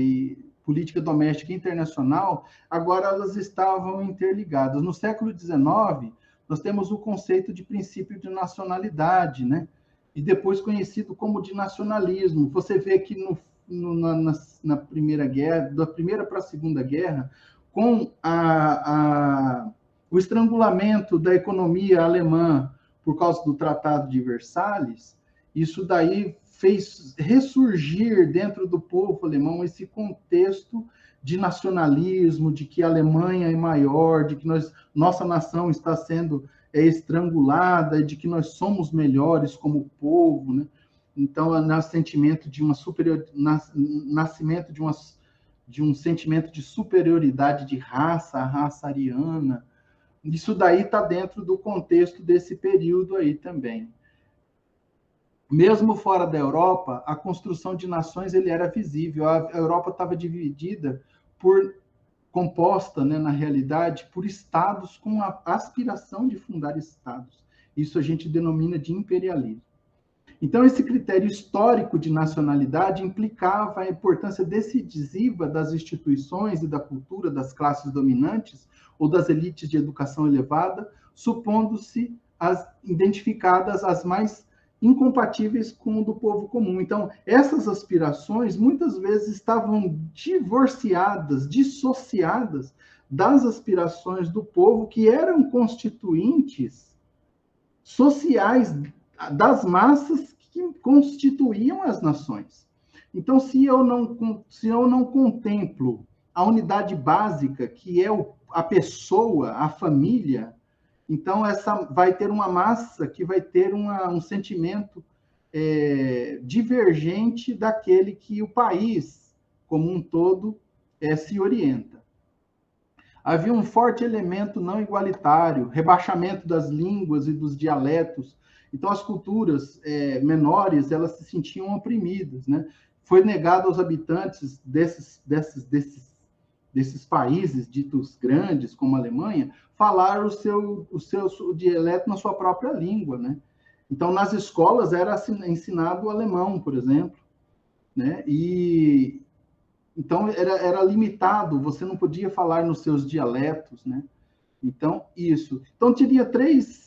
internacional, agora elas estavam interligadas. No século XIX, nós temos o conceito de princípio de nacionalidade, né? E depois conhecido como de nacionalismo. Você vê que na Primeira Guerra, da Primeira para a Segunda Guerra, com o estrangulamento da economia alemã por causa do Tratado de Versalhes, isso daí fez ressurgir dentro do povo alemão esse contexto de nacionalismo, de que a Alemanha é maior, de que nossa nação está sendo estrangulada, de que nós somos melhores como povo, né? Então, o sentimento de uma nascimento de um sentimento de superioridade de raça, a raça ariana. Isso daí está dentro do contexto desse período aí também. Mesmo fora da Europa, a construção de nações ele era visível. A Europa estava dividida composta, né, na realidade, por estados com a aspiração de fundar estados. Isso a gente denomina de imperialismo. Então, esse critério histórico de nacionalidade implicava a importância decisiva das instituições e da cultura das classes dominantes ou das elites de educação elevada, supondo-se as identificadas as mais incompatíveis com o do povo comum. Então, essas aspirações muitas vezes estavam divorciadas, dissociadas das aspirações do povo, que eram constituintes sociais das massas que constituíam as nações. Então, se eu não contemplo a unidade básica, que é a pessoa, a família, então essa vai ter uma massa que vai ter um sentimento divergente daquele que o país, como um todo, se orienta. Havia um forte elemento não igualitário, rebaixamento das línguas e dos dialetos. Então, as culturas menores, elas se sentiam oprimidas, né? Foi negado aos habitantes desses países ditos grandes, como a Alemanha, falar o seu dialeto na sua própria língua, né? Então, nas escolas era ensinado o alemão, por exemplo, né? E então era limitado, você não podia falar nos seus dialetos, né? Então, isso. Então, teria três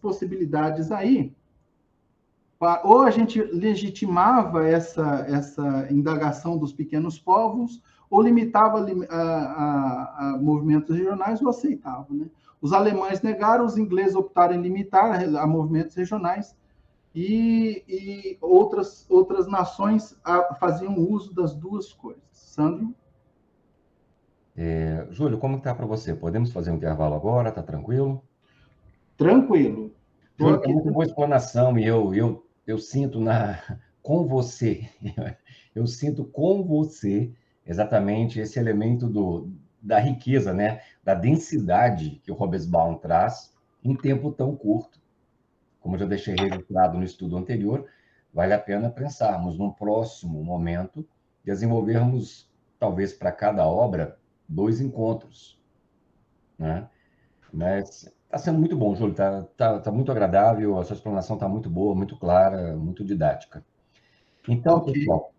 possibilidades aí. Ou a gente legitimava essa indagação dos pequenos povos, ou limitava a movimentos regionais, ou aceitava, né? Os alemães negaram, os ingleses optaram em limitar a movimentos regionais, e outras nações faziam uso das duas coisas. Sandro? Júlio, como está para você? Podemos fazer um intervalo agora? Está tranquilo? Tranquilo. Júlio, é muito boa explanação, e eu sinto com você, eu sinto com você exatamente esse elemento da riqueza, né? Da densidade que o Hobsbawm traz em tempo tão curto. Como eu já deixei registrado no estudo anterior, vale a pena pensarmos num próximo momento, desenvolvermos, talvez para cada obra, 2 encontros, né? Mas está sendo muito bom, Júlio, tá muito agradável, a sua explanação está muito boa, muito clara, muito didática. Então, Ok. pessoal,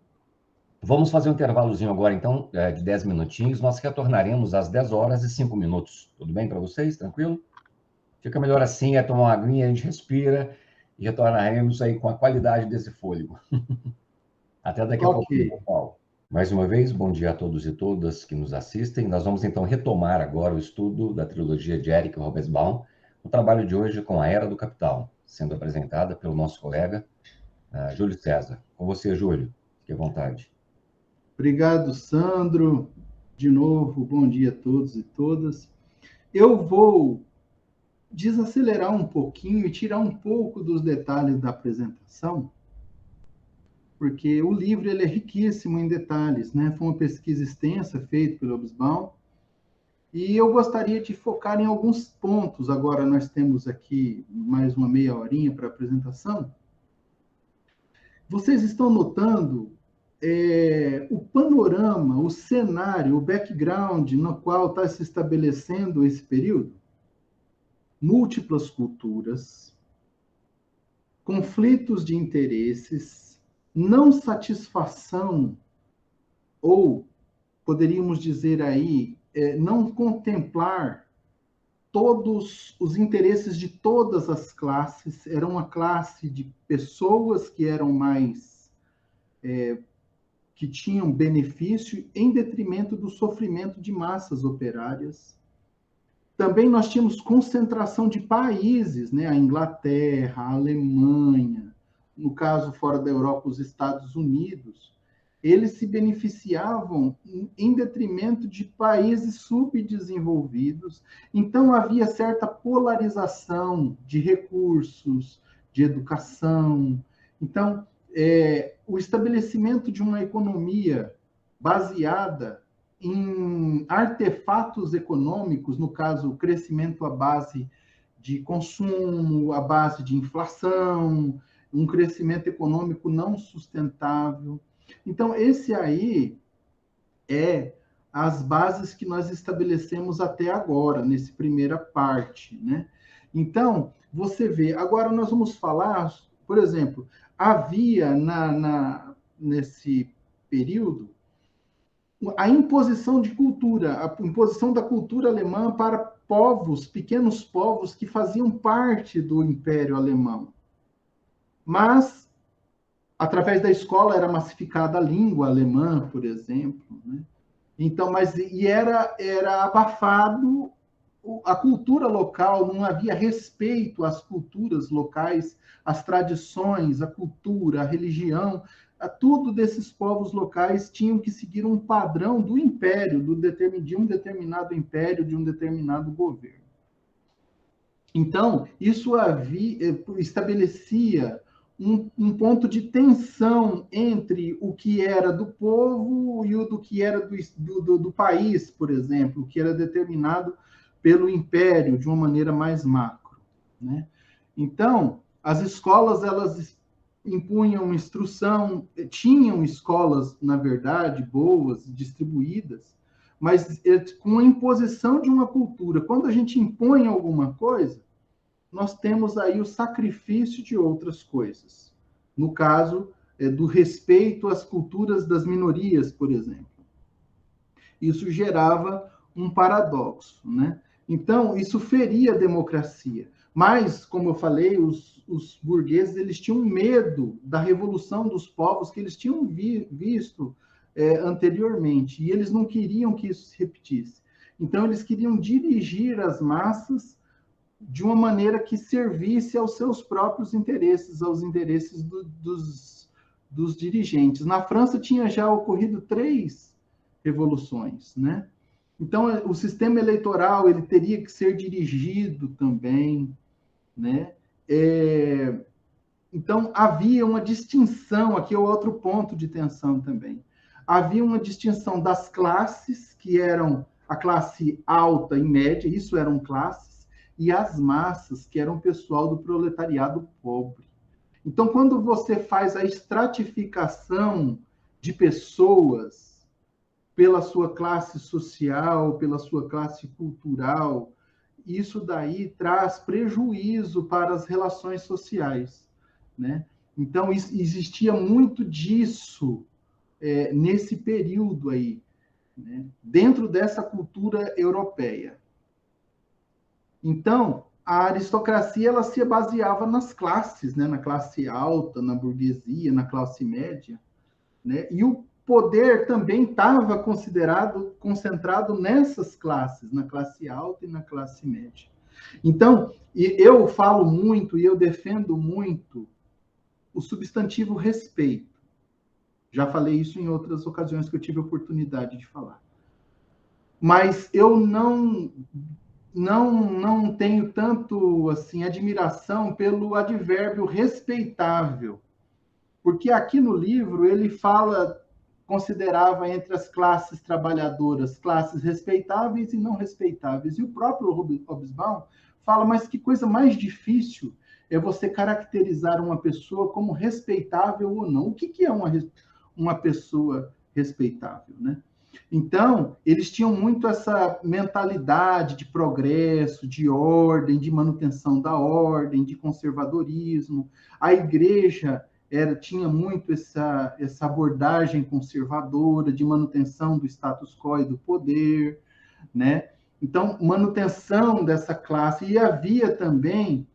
vamos fazer um intervalozinho agora, então, de 10 minutinhos. Nós retornaremos às 10 horas e 5 minutos. Tudo bem para vocês? Tranquilo? Fica melhor assim, tomar uma aguinha, a gente respira e retornaremos aí com a qualidade desse fôlego. Até daqui a pouquinho, pessoal. Mais uma vez, bom dia a todos e todas que nos assistem. Nós vamos, então, retomar agora o estudo da trilogia de Eric Hobsbawm, o trabalho de hoje com a Era do Capital, sendo apresentada pelo nosso colega Júlio César. Com você, Júlio. Fique à vontade. Obrigado, Sandro. De novo, bom dia a todos e todas. Eu vou desacelerar um pouquinho e tirar um pouco dos detalhes da apresentação, porque o livro ele é riquíssimo em detalhes, né? Foi uma pesquisa extensa feita pelo Hobsbawm, e eu gostaria de focar em alguns pontos. Agora nós temos aqui mais uma meia horinha para a apresentação. Vocês estão notando o panorama, o cenário, o background no qual está se estabelecendo esse período? Múltiplas culturas, conflitos de interesses, não satisfação, ou poderíamos dizer aí, não contemplar todos os interesses de todas as classes. Era uma classe de pessoas que eram mais que tinham benefício em detrimento do sofrimento de massas operárias. Também nós tínhamos concentração de países, né? A Inglaterra, a Alemanha, no caso fora da Europa, os Estados Unidos. eles se beneficiavam em detrimento de países subdesenvolvidos. Então, havia certa polarização de recursos, de educação. Então, o estabelecimento de uma economia baseada em artefatos econômicos, no caso, o crescimento à base de consumo, à base de inflação, um crescimento econômico não sustentável. Então, esse aí é as bases que nós estabelecemos até agora, nessa primeira parte, né? Então, você vê, agora nós vamos falar, por exemplo, havia nesse período a imposição de cultura, a imposição da cultura alemã para povos, pequenos povos que faziam parte do Império Alemão. Mas, através da escola, era massificada a língua alemã, por exemplo, né? Então, era abafado a cultura local, não havia respeito às culturas locais, às tradições, à cultura, à religião, a tudo desses povos locais tinham que seguir um padrão do império, de um determinado império, de um determinado governo. Então, isso estabelecia um ponto de tensão entre o que era do povo e o que era do país, por exemplo, o que era determinado pelo império, de uma maneira mais macro, né? Então, as escolas, elas impunham instrução, tinham escolas, na verdade, boas, distribuídas, mas com a imposição de uma cultura. Quando a gente impõe alguma coisa, nós temos aí o sacrifício de outras coisas. No caso, do respeito às culturas das minorias, por exemplo. Isso gerava um paradoxo, né? Então, isso feria a democracia. Mas, como eu falei, os burgueses, eles tinham medo da revolução dos povos que eles tinham visto anteriormente, e eles não queriam que isso se repetisse. Então, eles queriam dirigir as massas de uma maneira que servisse aos seus próprios interesses, aos interesses dos dirigentes. Na França tinha já ocorrido 3 revoluções, né? Então, o sistema eleitoral ele teria que ser dirigido também, né? Então, havia uma distinção, aqui é outro ponto de tensão também. Havia uma distinção das classes, que eram a classe alta e média, isso eram classes, e as massas, que eram o pessoal do proletariado pobre. Então, quando você faz a estratificação de pessoas pela sua classe social, pela sua classe cultural, isso daí traz prejuízo para as relações sociais, né? Então, existia muito disso nesse período aí, né? Dentro dessa cultura europeia. Então, a aristocracia ela se baseava nas classes, né? Na classe alta, na burguesia, na classe média, né? E o poder também estava concentrado nessas classes, na classe alta e na classe média. Então, eu falo muito e eu defendo muito o substantivo respeito. Já falei isso em outras ocasiões que eu tive a oportunidade de falar. Mas eu não tenho tanto assim admiração pelo advérbio respeitável, porque aqui no livro ele considerava entre as classes trabalhadoras classes respeitáveis e não respeitáveis. E o próprio Hobsbawm fala, mas que coisa mais difícil é você caracterizar uma pessoa como respeitável ou não. O que é uma pessoa respeitável, né? Então, eles tinham muito essa mentalidade de progresso, de ordem, de manutenção da ordem, de conservadorismo. A igreja tinha muito essa abordagem conservadora de manutenção do status quo e do poder, né? Então, manutenção dessa classe. E havia também,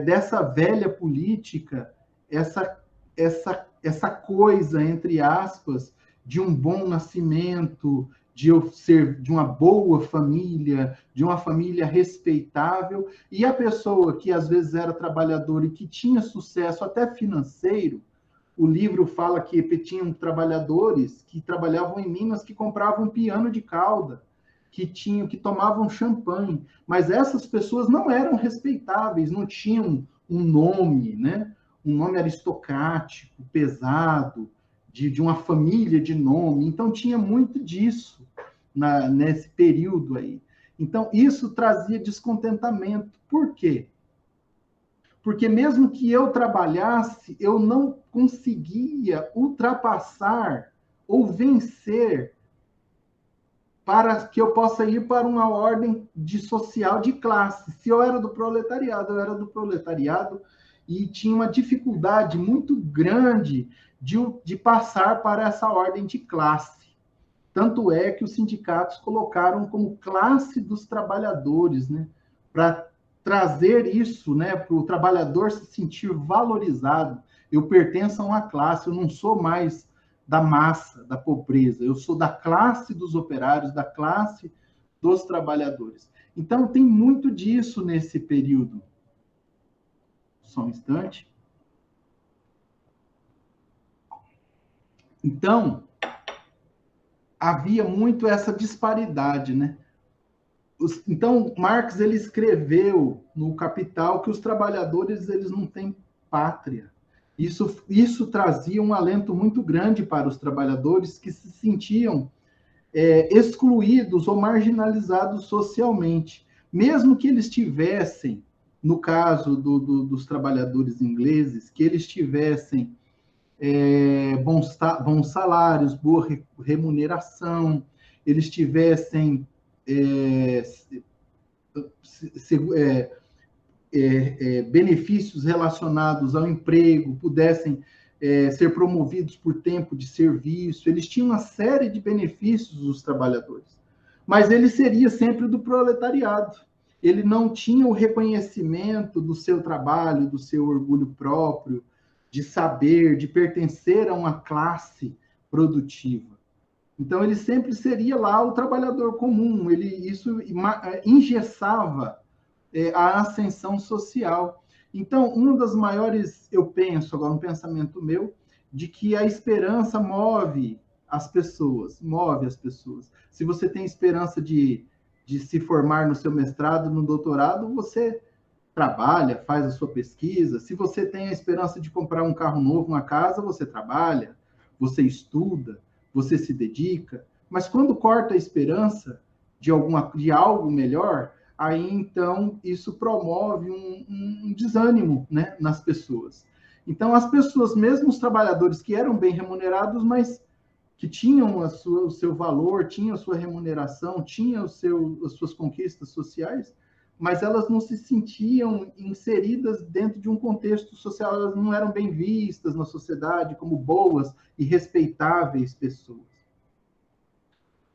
dessa velha política, essa coisa, entre aspas, de um bom nascimento, de eu ser de uma boa família, de uma família respeitável, e a pessoa que às vezes era trabalhadora e que tinha sucesso até financeiro, o livro fala que tinham trabalhadores que trabalhavam em Minas que compravam piano de cauda, que tomavam champanhe, mas essas pessoas não eram respeitáveis, não tinham um nome, né? Um nome aristocrático, pesado, de uma família de nome. Então, tinha muito disso nesse período aí. Então, isso trazia descontentamento. Por quê? Porque mesmo que eu trabalhasse, eu não conseguia ultrapassar ou vencer para que eu possa ir para uma ordem social de classe. Se eu era do proletariado, eu era do proletariado e tinha uma dificuldade muito grande de passar para essa ordem de classe. Tanto é que os sindicatos colocaram como classe dos trabalhadores, né, para trazer isso, né, para o trabalhador se sentir valorizado. Eu pertenço a uma classe, eu não sou mais da massa, da pobreza, eu sou da classe dos operários, da classe dos trabalhadores. Então, tem muito disso nesse período. Só um instante. Então, havia muito essa disparidade, né? Então, Marx ele escreveu no Capital que os trabalhadores eles não têm pátria. Isso trazia um alento muito grande para os trabalhadores que se sentiam excluídos ou marginalizados socialmente. Mesmo que eles tivessem, no caso dos trabalhadores ingleses, que eles tivessem bons salários, boa remuneração, eles tivessem benefícios relacionados ao emprego, pudessem ser promovidos por tempo de serviço, eles tinham uma série de benefícios, os trabalhadores. Mas ele seria sempre do proletariado. Ele não tinha o reconhecimento do seu trabalho, do seu orgulho próprio, de saber, de pertencer a uma classe produtiva. Então, ele sempre seria lá o trabalhador comum. Isso engessava a ascensão social. Então, uma das maiores, eu penso, agora um pensamento meu, de que a esperança move as pessoas. Se você tem esperança de se formar no seu mestrado, no doutorado, você trabalha, faz a sua pesquisa. Se você tem a esperança de comprar um carro novo, uma casa, você trabalha, você estuda, você se dedica. Mas quando corta a esperança de algo melhor, aí então isso promove um desânimo, né, nas pessoas. Então as pessoas, mesmo os trabalhadores que eram bem remunerados, mas que tinham o seu valor, tinham a sua remuneração, tinham as suas conquistas sociais, mas elas não se sentiam inseridas dentro de um contexto social, elas não eram bem vistas na sociedade como boas e respeitáveis pessoas,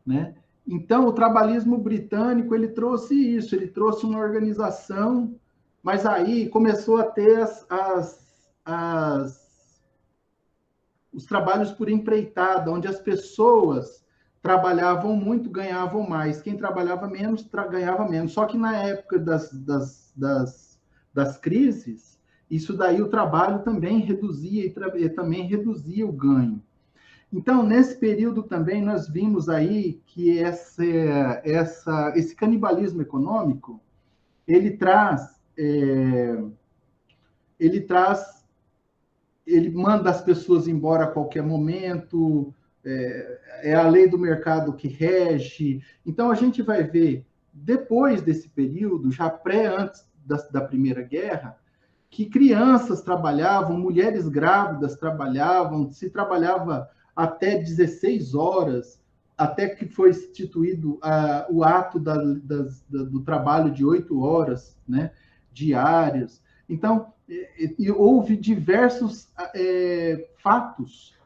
né? Então, o trabalhismo britânico, ele trouxe isso, ele trouxe uma organização, mas aí começou a ter os trabalhos por empreitada, onde as pessoas trabalhavam muito, ganhavam mais. Quem trabalhava menos, ganhava menos. Só que na época das crises, isso daí o trabalho também reduzia e também reduzia o ganho. Então, nesse período também, nós vimos aí que esse canibalismo econômico, ele manda as pessoas embora a qualquer momento, é a lei do mercado que rege. Então, a gente vai ver, depois desse período, já antes da Primeira Guerra, que crianças trabalhavam, mulheres grávidas trabalhavam, se trabalhava até 16 horas, até que foi instituído o ato do trabalho de 8 horas, né, diárias. Então, houve diversos fatos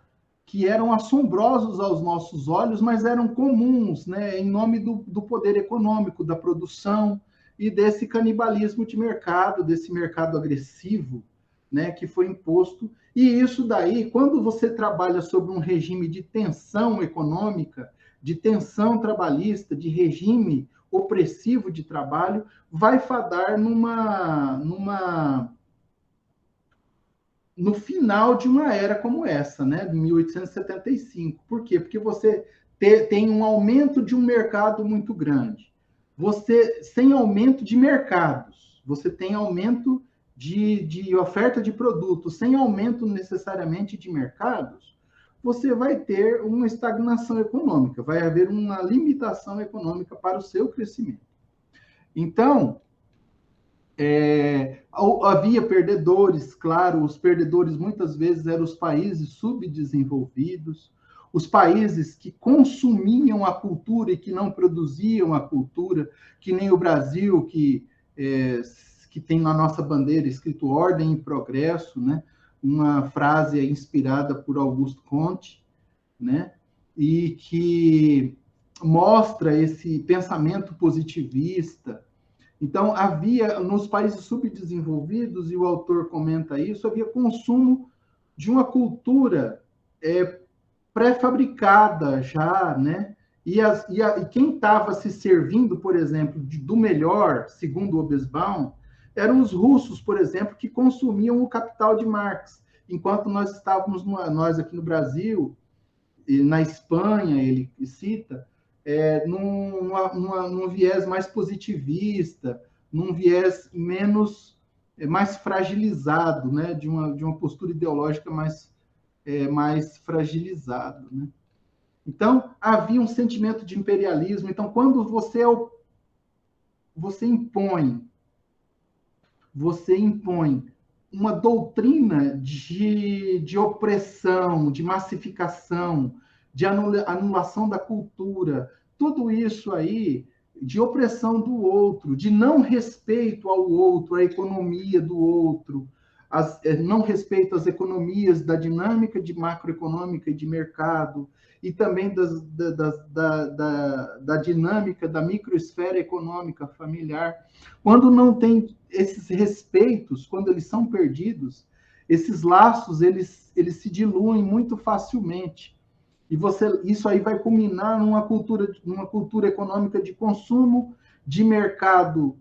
que eram assombrosos aos nossos olhos, mas eram comuns, né, em nome do poder econômico, da produção e desse canibalismo de mercado, desse mercado agressivo, né, que foi imposto. E isso daí, quando você trabalha sobre um regime de tensão econômica, de tensão trabalhista, de regime opressivo de trabalho, vai fadar numa no final de uma era como essa, né, de 1875. Por quê? Porque você tem um aumento de um mercado muito grande. Você, sem aumento de mercados, você tem aumento de oferta de produtos, sem aumento necessariamente de mercados, você vai ter uma estagnação econômica, vai haver uma limitação econômica para o seu crescimento. Então, havia perdedores, claro, os perdedores muitas vezes eram os países subdesenvolvidos, os países que consumiam a cultura e que não produziam a cultura, que nem o Brasil, que tem na nossa bandeira escrito ordem e progresso, né? Uma frase inspirada por Auguste Comte, né? E que mostra esse pensamento positivista. Então, havia, nos países subdesenvolvidos, e o autor comenta isso, havia consumo de uma cultura pré-fabricada já, né? E quem estava se servindo, por exemplo, do melhor, segundo o Hobsbawm, eram os russos, por exemplo, que consumiam o Capital de Marx, enquanto nós estávamos, nós aqui no Brasil, e na Espanha, ele cita, num viés mais positivista, num viés mais fragilizado, né? de uma postura ideológica mais fragilizado. Né? Então, havia um sentimento de imperialismo. Então, quando você impõe uma doutrina de opressão, de massificação, de anulação da cultura, tudo isso aí, de opressão do outro, de não respeito ao outro, à economia do outro, não respeito às economias da dinâmica de macroeconômica e de mercado, e também da dinâmica da microesfera econômica familiar. Quando não tem esses respeitos, quando eles são perdidos, esses laços eles se diluem muito facilmente. E isso aí vai culminar numa cultura econômica de consumo, de mercado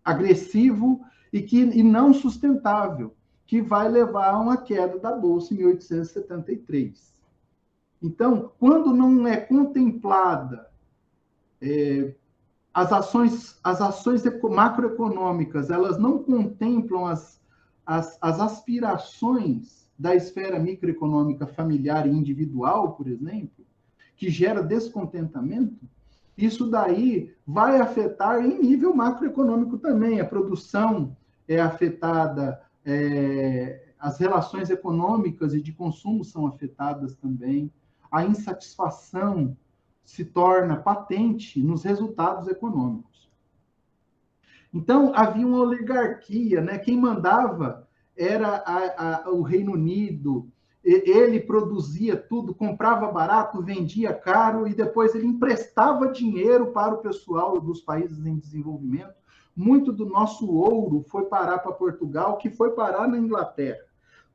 agressivo e não sustentável, que vai levar a uma queda da Bolsa em 1873. Então, quando não é contemplada as ações macroeconômicas, elas não contemplam as aspirações da esfera microeconômica familiar e individual, por exemplo, que gera descontentamento, isso daí vai afetar em nível macroeconômico também. A produção é afetada, as relações econômicas e de consumo são afetadas também. A insatisfação se torna patente nos resultados econômicos. Então, havia uma oligarquia, né? Quem mandava era o Reino Unido. Ele produzia tudo, comprava barato, vendia caro, e depois ele emprestava dinheiro para o pessoal dos países em desenvolvimento. Muito do nosso ouro foi parar para Portugal, que foi parar na Inglaterra.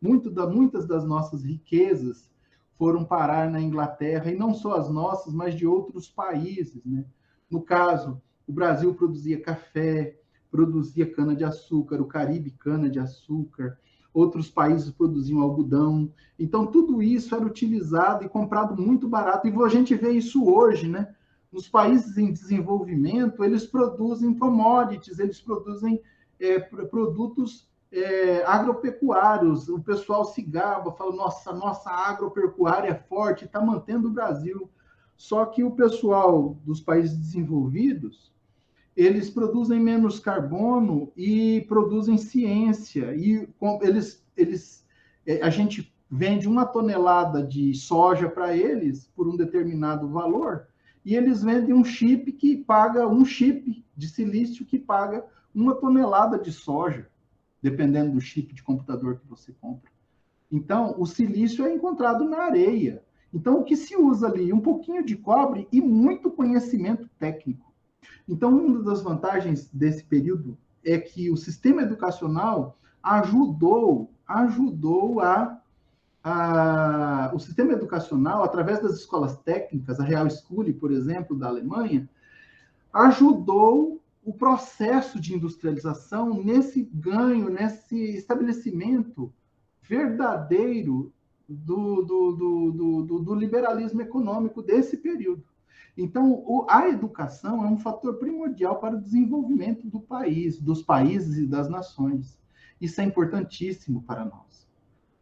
Muitas das nossas riquezas foram parar na Inglaterra, e não só as nossas, mas de outros países, né? No caso, o Brasil produzia café, produzia cana-de-açúcar, o Caribe cana-de-açúcar, outros países produziam algodão. Então, tudo isso era utilizado e comprado muito barato. E a gente vê isso hoje, né? Nos países em desenvolvimento, eles produzem commodities, eles produzem produtos agropecuários. O pessoal se gaba, fala, nossa agropecuária é forte, está mantendo o Brasil. Só que o pessoal dos países desenvolvidos, eles produzem menos carbono e produzem ciência. E a gente vende 1 tonelada de soja para eles por um determinado valor, e eles vendem um chip de silício que paga 1 tonelada de soja, dependendo do chip de computador que você compra. Então, o silício é encontrado na areia. Então, o que se usa ali? Um pouquinho de cobre e muito conhecimento técnico. Então, uma das vantagens desse período é que o sistema educacional ajudou o sistema educacional, através das escolas técnicas, a Real Schule, por exemplo, da Alemanha, ajudou o processo de industrialização nesse ganho, nesse estabelecimento verdadeiro do liberalismo econômico desse período. Então, a educação é um fator primordial para o desenvolvimento do país, dos países e das nações. Isso é importantíssimo para nós.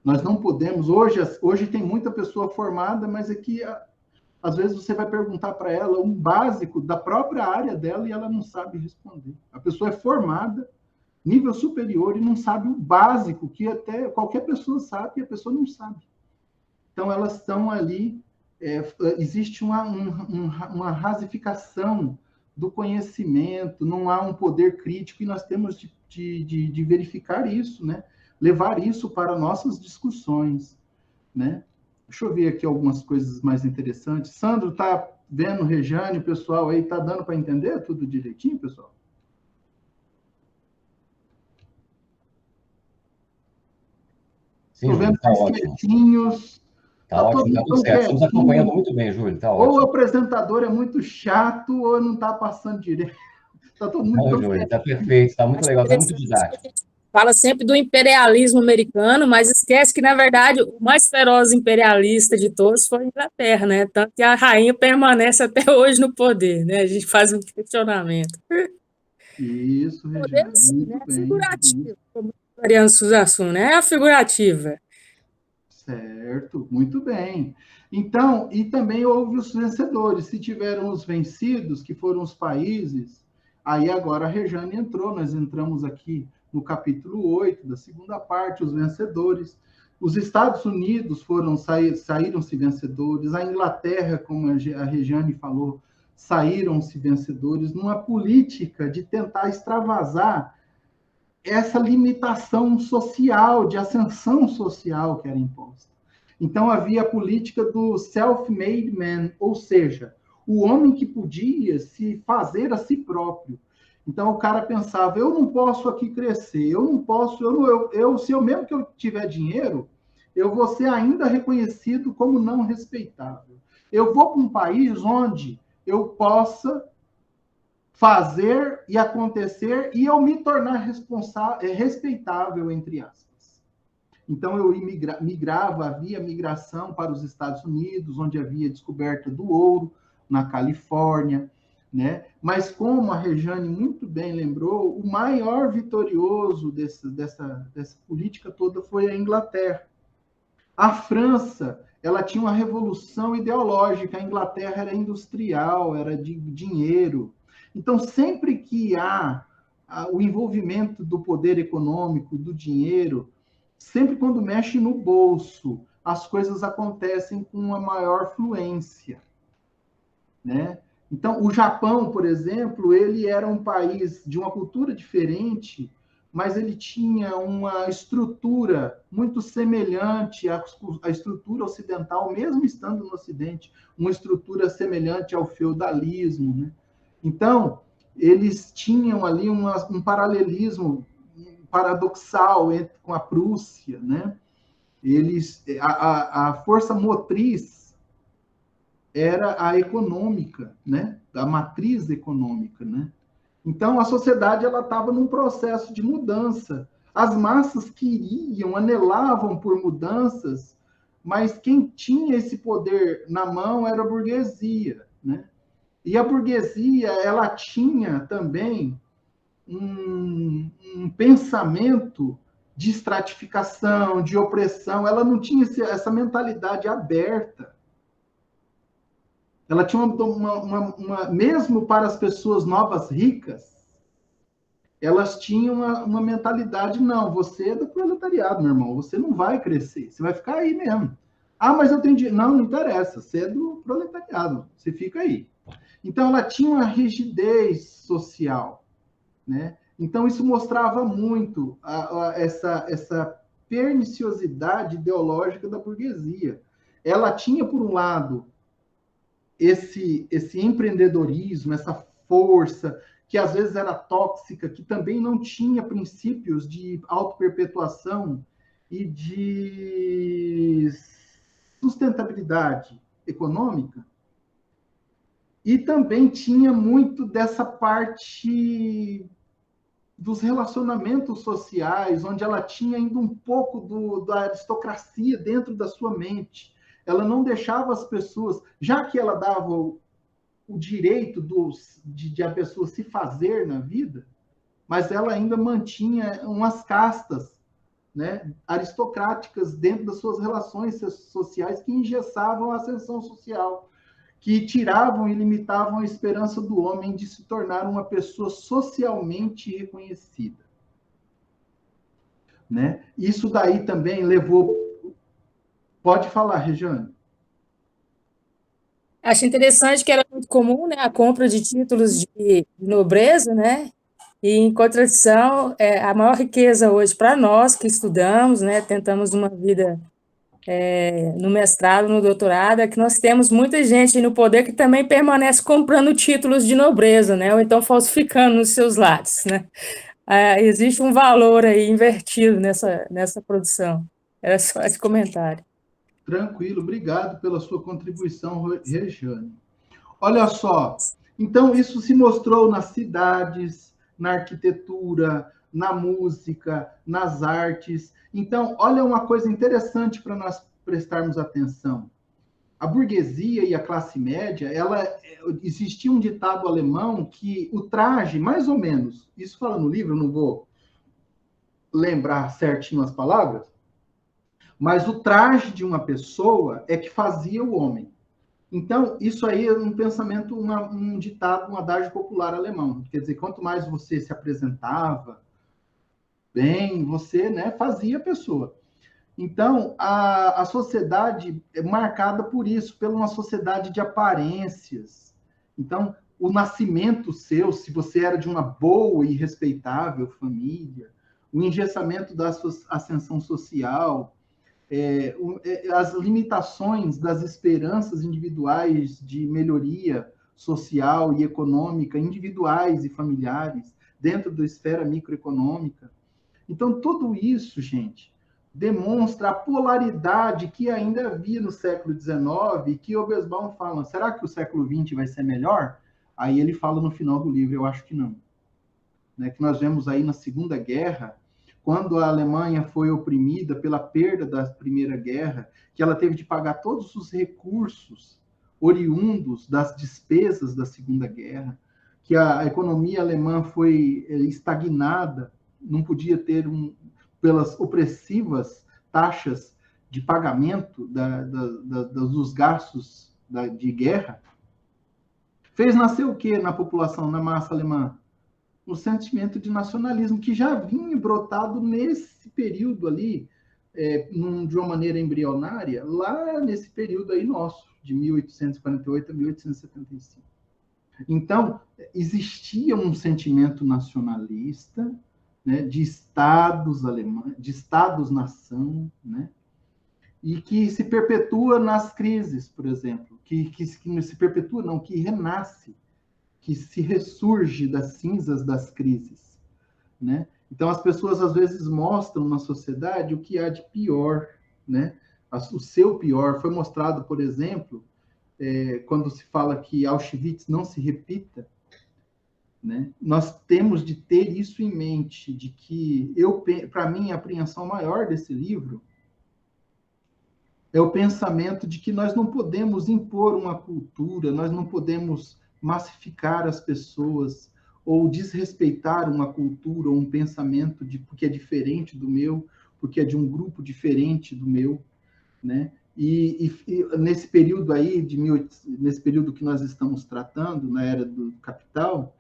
Nós não podemos... Hoje tem muita pessoa formada, mas é que, às vezes, você vai perguntar para ela um básico da própria área dela e ela não sabe responder. A pessoa é formada, nível superior, e não sabe o básico, que até qualquer pessoa sabe e a pessoa não sabe. Então, elas estão ali... existe uma rasificação do conhecimento, não há um poder crítico, e nós temos de verificar isso, né? Levar isso para nossas discussões, né? Deixa eu ver aqui algumas coisas mais interessantes. Sandro, está vendo, Rejane, o pessoal aí, está dando para entender tudo direitinho, pessoal? Sim, Júlio, está ótimo. Quietinhos. Está ótimo, está tudo certo. Estamos acompanhando muito bem, Júlio, está ótimo. Ou o apresentador é muito chato, ou não está passando direito. Está todo mundo... Não, Júlio, está perfeito, está muito legal, está muito didático. Fala sempre do imperialismo americano, mas esquece que, na verdade, o mais feroz imperialista de todos foi a Inglaterra, né? Tanto que a rainha permanece até hoje no poder, né? A gente faz um questionamento. Isso, Regina. Poder, assim, né? Figurativo, como o Mariano Suzassuna, né? É a figurativa. Certo, muito bem. Então, e também houve os vencedores. Se tiveram os vencidos, que foram os países, aí agora a Rejane entrou, nós entramos aqui no capítulo 8, da segunda parte, os vencedores. Os Estados Unidos saíram-se vencedores, a Inglaterra, como a Rejane falou, saíram-se vencedores numa política de tentar extravasar essa limitação social, de ascensão social que era imposta. Então, havia a política do self-made man, ou seja, o homem que podia se fazer a si próprio. Então, o cara pensava, eu não posso aqui crescer, eu não posso, se eu mesmo que eu tiver dinheiro, eu vou ser ainda reconhecido como não respeitável. Eu vou para um país onde eu possa fazer e acontecer e eu me tornar respeitável, entre aspas. Então, eu migrava, havia migração para os Estados Unidos, onde havia descoberta do ouro, na Califórnia, né? Mas, como a Rejane muito bem lembrou, o maior vitorioso dessa política toda foi a Inglaterra. A França, ela tinha uma revolução ideológica, a Inglaterra era industrial, era de dinheiro. Então, sempre que há o envolvimento do poder econômico, do dinheiro, sempre quando mexe no bolso, as coisas acontecem com uma maior fluência, né? Então, o Japão, por exemplo, ele era um país de uma cultura diferente, mas ele tinha uma estrutura muito semelhante à estrutura ocidental, mesmo estando no Ocidente, uma estrutura semelhante ao feudalismo, né? Então, eles tinham ali um paralelismo paradoxal com a Prússia, né? A força motriz era a econômica, né? A matriz econômica, né? Então, a sociedade ela estava num processo de mudança. As massas queriam, anelavam por mudanças, mas quem tinha esse poder na mão era a burguesia, né? E a burguesia, ela tinha também um pensamento de estratificação, de opressão, ela não tinha essa mentalidade aberta. Ela tinha mesmo para as pessoas novas ricas, elas tinham uma mentalidade, não, você é do proletariado, meu irmão, você não vai crescer, você vai ficar aí mesmo. Ah, mas eu tenho dinheiro. Não, não interessa, você é do proletariado, você fica aí. Então, ela tinha uma rigidez social, né? Então, isso mostrava muito essa perniciosidade ideológica da burguesia. Ela tinha, por um lado, esse empreendedorismo, essa força, que às vezes era tóxica, que também não tinha princípios de autoperpetuação e de sustentabilidade econômica. E também tinha muito dessa parte dos relacionamentos sociais, onde ela tinha ainda um pouco da aristocracia dentro da sua mente. Ela não deixava as pessoas, já que ela dava o direito de a pessoa se fazer na vida, mas ela ainda mantinha umas castas, né, aristocráticas dentro das suas relações sociais que engessavam a ascensão social, que tiravam e limitavam a esperança do homem de se tornar uma pessoa socialmente reconhecida. Né? Isso daí também levou... Pode falar, Regiane. Acho interessante que era muito comum, né, a compra de títulos de nobreza, né? E, em contradição, a maior riqueza hoje para nós que estudamos, né, tentamos uma vida no mestrado, no doutorado, é que nós temos muita gente no poder que também permanece comprando títulos de nobreza, né, ou então falsificando nos seus lares, né. Existe um valor aí invertido nessa produção. Era só esse comentário. Tranquilo, obrigado pela sua contribuição, Regiane. Olha só, então isso se mostrou nas cidades, na arquitetura, na música, nas artes. Então, olha uma coisa interessante para nós prestarmos atenção. A burguesia e a classe média, existia um ditado alemão que o traje, mais ou menos, isso fala no livro, eu não vou lembrar certinho as palavras, mas o traje de uma pessoa é que fazia o homem. Então, isso aí é um pensamento, um ditado, um adágio popular alemão. Quer dizer, quanto mais você se apresentava bem, você, né, fazia a pessoa. Então, a sociedade é marcada por isso, pela uma sociedade de aparências. Então, o nascimento seu, se você era de uma boa e respeitável família, o engessamento da sua ascensão social, as limitações das esperanças individuais de melhoria social e econômica, individuais e familiares, dentro da esfera microeconômica. Então, tudo isso, gente, demonstra a polaridade que ainda havia no século XIX, que o Hobsbawm fala, será que o século XX vai ser melhor? Aí ele fala no final do livro, eu acho que não. Né, que nós vemos aí na Segunda Guerra, quando a Alemanha foi oprimida pela perda da Primeira Guerra, que ela teve de pagar todos os recursos oriundos das despesas da Segunda Guerra, que a economia alemã foi estagnada, não podia ter pelas opressivas taxas de pagamento dos gastos de guerra, fez nascer o que na população, na massa alemã? O sentimento de nacionalismo, que já vinha brotado nesse período ali, de uma maneira embrionária, lá nesse período aí nosso, de 1848 a 1875. Então, existia um sentimento nacionalista, né, de estados alemães, de estados-nação, né, e que se perpetua nas crises, por exemplo, que se perpetua, não, que renasce, que se ressurge das cinzas das crises, né? Então, as pessoas, às vezes, mostram na sociedade o que há de pior, né? O seu pior. Foi mostrado, por exemplo, quando se fala que Auschwitz não se repita, né? Nós temos de ter isso em mente, de que, para mim, a apreensão maior desse livro é o pensamento de que nós não podemos impor uma cultura, nós não podemos massificar as pessoas ou desrespeitar uma cultura ou um pensamento porque é diferente do meu, porque é de um grupo diferente do meu, né? E nesse período aí, nesse período que nós estamos tratando, na era do capital,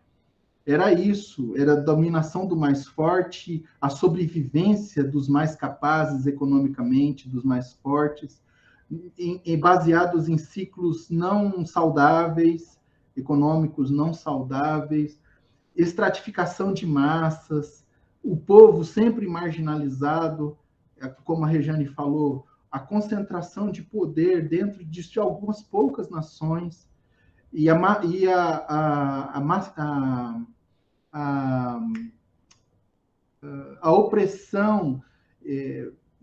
era isso, era a dominação do mais forte, a sobrevivência dos mais capazes economicamente, dos mais fortes, baseados em ciclos não saudáveis, econômicos não saudáveis, estratificação de massas, o povo sempre marginalizado, como a Regiane falou, a concentração de poder dentro de algumas poucas nações, e a opressão,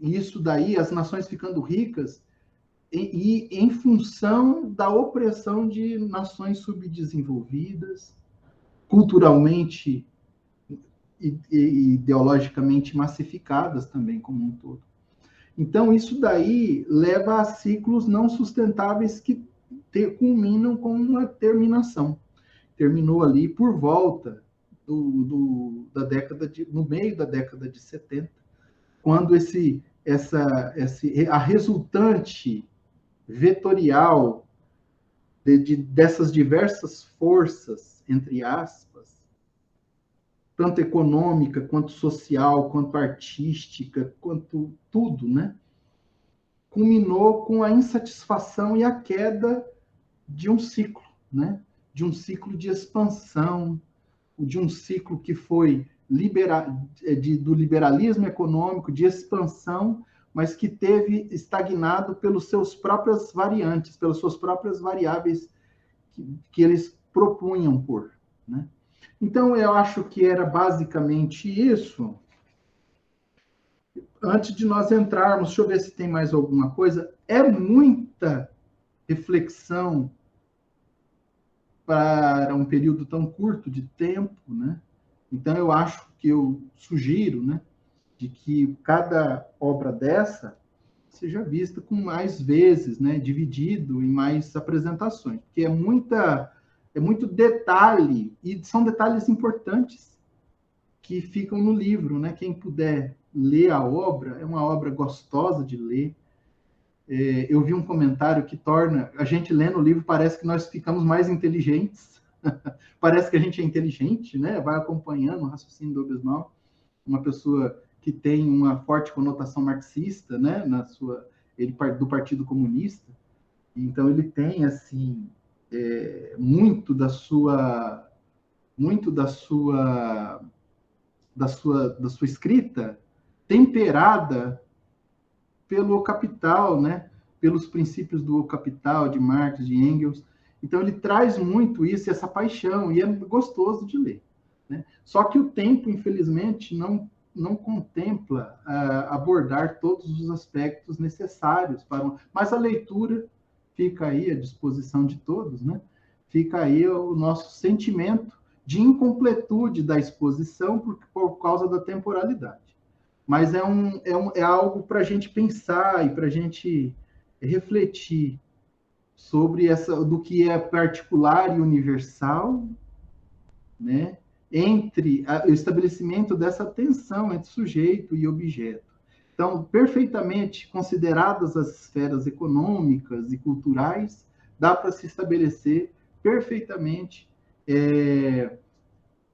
isso daí, as nações ficando ricas, e em função da opressão de nações subdesenvolvidas, culturalmente e ideologicamente massificadas também como um todo. Então, isso daí leva a ciclos não sustentáveis que culminam com uma terminação. Terminou ali por volta no meio da década de 70, quando a resultante vetorial dessas diversas forças, entre aspas, tanto econômica, quanto social, quanto artística, quanto tudo, né? Culminou com a insatisfação e a queda de um ciclo, né? De um ciclo de expansão, de um ciclo que foi do liberalismo econômico, de expansão, mas que teve estagnado pelas suas próprias variantes, pelas suas próprias variáveis que eles propunham por, né? Então, eu acho que era basicamente isso. Antes de nós entrarmos, deixa eu ver se tem mais alguma coisa. É muita reflexão para um período tão curto de tempo, né? Então, eu acho que eu sugiro, né, de que cada obra dessa seja vista com mais vezes, né, dividido em mais apresentações, porque é muito detalhe, e são detalhes importantes que ficam no livro, né? Quem puder ler a obra, é uma obra gostosa de ler. Eu vi um comentário que torna, a gente lendo o livro, parece que nós ficamos mais inteligentes, parece que a gente é inteligente, né? Vai acompanhando o raciocínio do Hobsbawm, uma pessoa que tem uma forte conotação marxista, né? Ele do Partido Comunista, então ele tem assim muito da sua escrita temperada pelo Capital, né? Pelos princípios do Capital, de Marx, de Engels. Então, ele traz muito isso, essa paixão, e é gostoso de ler, né? Só que o tempo, infelizmente, não contempla abordar todos os aspectos necessários mas a leitura fica aí à disposição de todos, né? Fica aí o nosso sentimento de incompletude da exposição por causa da temporalidade. Mas é algo para a gente pensar e para a gente refletir sobre do que é particular e universal, né? Entre o estabelecimento dessa tensão entre sujeito e objeto. Então, perfeitamente consideradas as esferas econômicas e culturais, dá para se estabelecer perfeitamente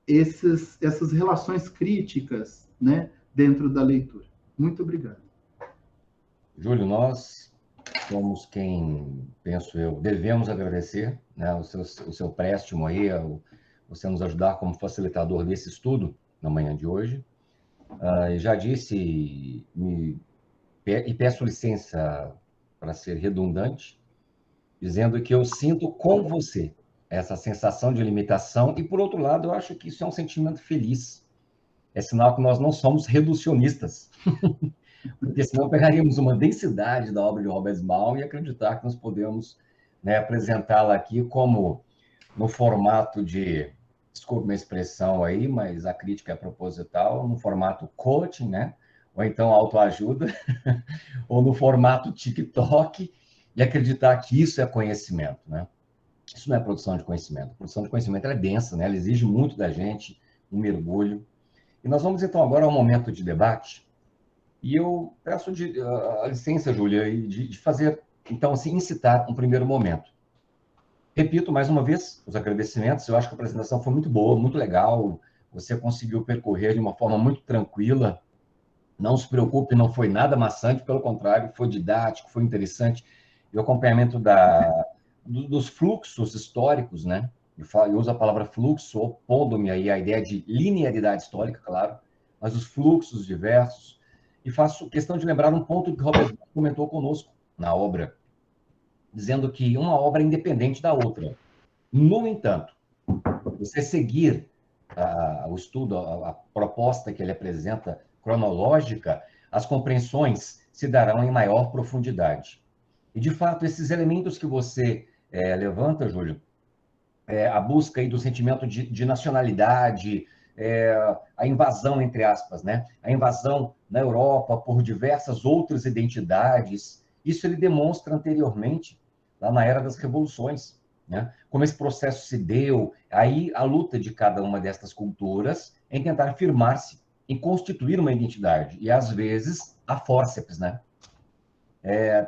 essas relações críticas, né, dentro da leitura. Muito obrigado. Júlio, nós somos quem, penso eu, devemos agradecer, né, o seu préstimo aí, você nos ajudar como facilitador desse estudo na manhã de hoje. Já disse e peço licença para ser redundante, dizendo que eu sinto com você essa sensação de limitação e, por outro lado, eu acho que isso é um sentimento feliz. É sinal que nós não somos reducionistas, porque senão pegaríamos uma densidade da obra de Hobsbawm e acreditar que nós podemos, né, apresentá-la aqui como no formato de, desculpe uma expressão aí, mas a crítica é proposital, no formato coaching, né? Ou então autoajuda, ou no formato TikTok, e acreditar que isso é conhecimento, né? Isso não é produção de conhecimento. A produção de conhecimento é densa, né? Ela exige muito da gente, um mergulho. E nós vamos, então, agora ao momento de debate. E eu peço a licença, Júlia, de fazer, então, assim, incitar um primeiro momento. Repito, mais uma vez, os agradecimentos. Eu acho que a apresentação foi muito boa, muito legal. Você conseguiu percorrer de uma forma muito tranquila. Não se preocupe, não foi nada maçante, pelo contrário, foi didático, foi interessante. E o acompanhamento dos fluxos históricos, né? Eu uso a palavra fluxo, opondo-me aí à ideia de linearidade histórica, claro, mas os fluxos diversos. E faço questão de lembrar um ponto que Hobsbawm comentou conosco na obra, dizendo que uma obra é independente da outra. No entanto, você seguir o estudo, a proposta que ele apresenta, cronológica, as compreensões se darão em maior profundidade. E, de fato, esses elementos que você levanta, Júlio, a busca aí do sentimento de nacionalidade, a invasão, entre aspas, né? A invasão na Europa por diversas outras identidades, isso ele demonstra anteriormente, lá na Era das Revoluções, né? Como esse processo se deu, aí a luta de cada uma destas culturas em tentar firmar-se, em constituir uma identidade, e às vezes a fórceps, né?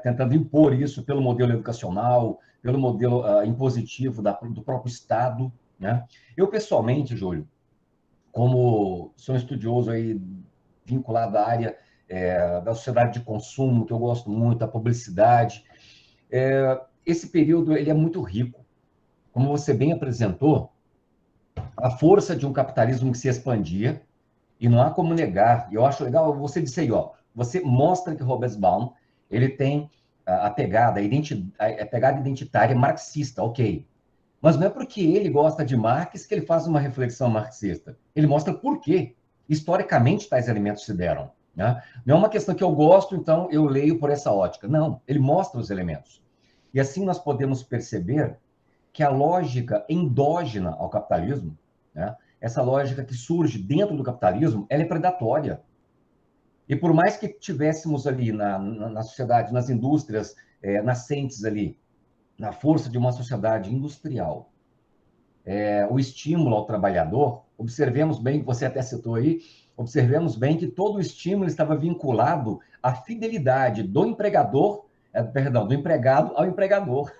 Tentando impor isso pelo modelo educacional, pelo modelo impositivo do próprio Estado, né? Eu, pessoalmente, Júlio, como sou um estudioso aí vinculado à área da sociedade de consumo, que eu gosto muito, da publicidade, esse período ele é muito rico. Como você bem apresentou, a força de um capitalismo que se expandia, e não há como negar, e eu acho legal, você disse aí, ó, você mostra que Hobsbawm, ele tem a pegada identitária marxista, ok. Mas não é porque ele gosta de Marx que ele faz uma reflexão marxista. Ele mostra por que, historicamente, tais elementos se deram. Né? Não é uma questão que eu gosto, então eu leio por essa ótica. Não, ele mostra os elementos. E assim nós podemos perceber que a lógica endógena ao capitalismo, né, essa lógica que surge dentro do capitalismo, ela é predatória. E por mais que tivéssemos ali na sociedade, nas indústrias nascentes ali, na força de uma sociedade industrial, o estímulo ao trabalhador, observemos bem, você até citou aí, observemos bem que todo o estímulo estava vinculado à fidelidade do empregador, do empregado ao empregador.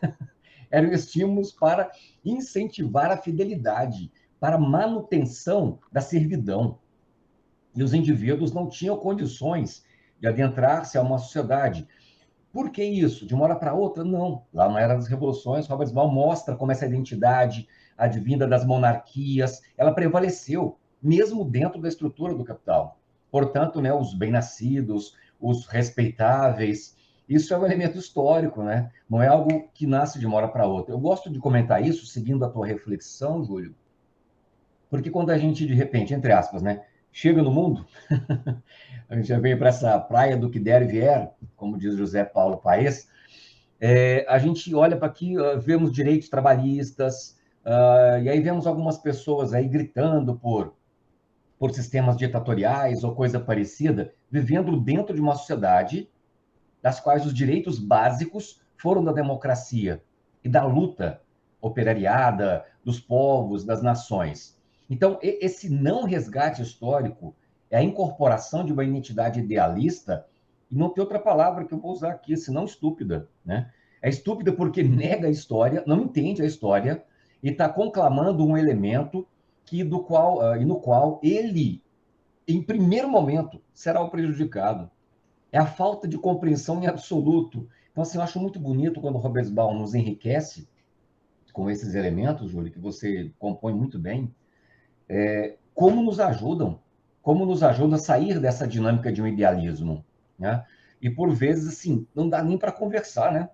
Eram estímulos para incentivar a fidelidade, para a manutenção da servidão. E os indivíduos não tinham condições de adentrar-se a uma sociedade. Por que isso? De uma hora para outra? Não. Lá na Era das Revoluções, Hobsbawm mostra como essa identidade advinda das monarquias, ela prevaleceu, mesmo dentro da estrutura do capital. Portanto, né, os bem-nascidos, os respeitáveis, isso é um elemento histórico, né? Não é algo que nasce de uma hora para outra. Eu gosto de comentar isso, seguindo a tua reflexão, Júlio, porque quando a gente, de repente, entre aspas, né, chega no mundo, a gente já veio para essa praia do que der e vier, como diz José Paulo Paes, a gente olha para aqui, vemos direitos trabalhistas, e aí vemos algumas pessoas aí gritando por sistemas ditatoriais ou coisa parecida, vivendo dentro de uma sociedade das quais os direitos básicos foram da democracia e da luta operariada dos povos, das nações. Então, esse não resgate histórico é a incorporação de uma identidade idealista, e não tem outra palavra que eu vou usar aqui, senão estúpida, né? É estúpida porque nega a história, não entende a história, e está conclamando um elemento no qual ele, em primeiro momento, será o prejudicado. É a falta de compreensão em absoluto. Então, assim, eu acho muito bonito quando o Hobsbawm nos enriquece com esses elementos, Júlio, que você compõe muito bem, como nos ajudam a sair dessa dinâmica de um idealismo, né? E, por vezes, assim, não dá nem para conversar, né?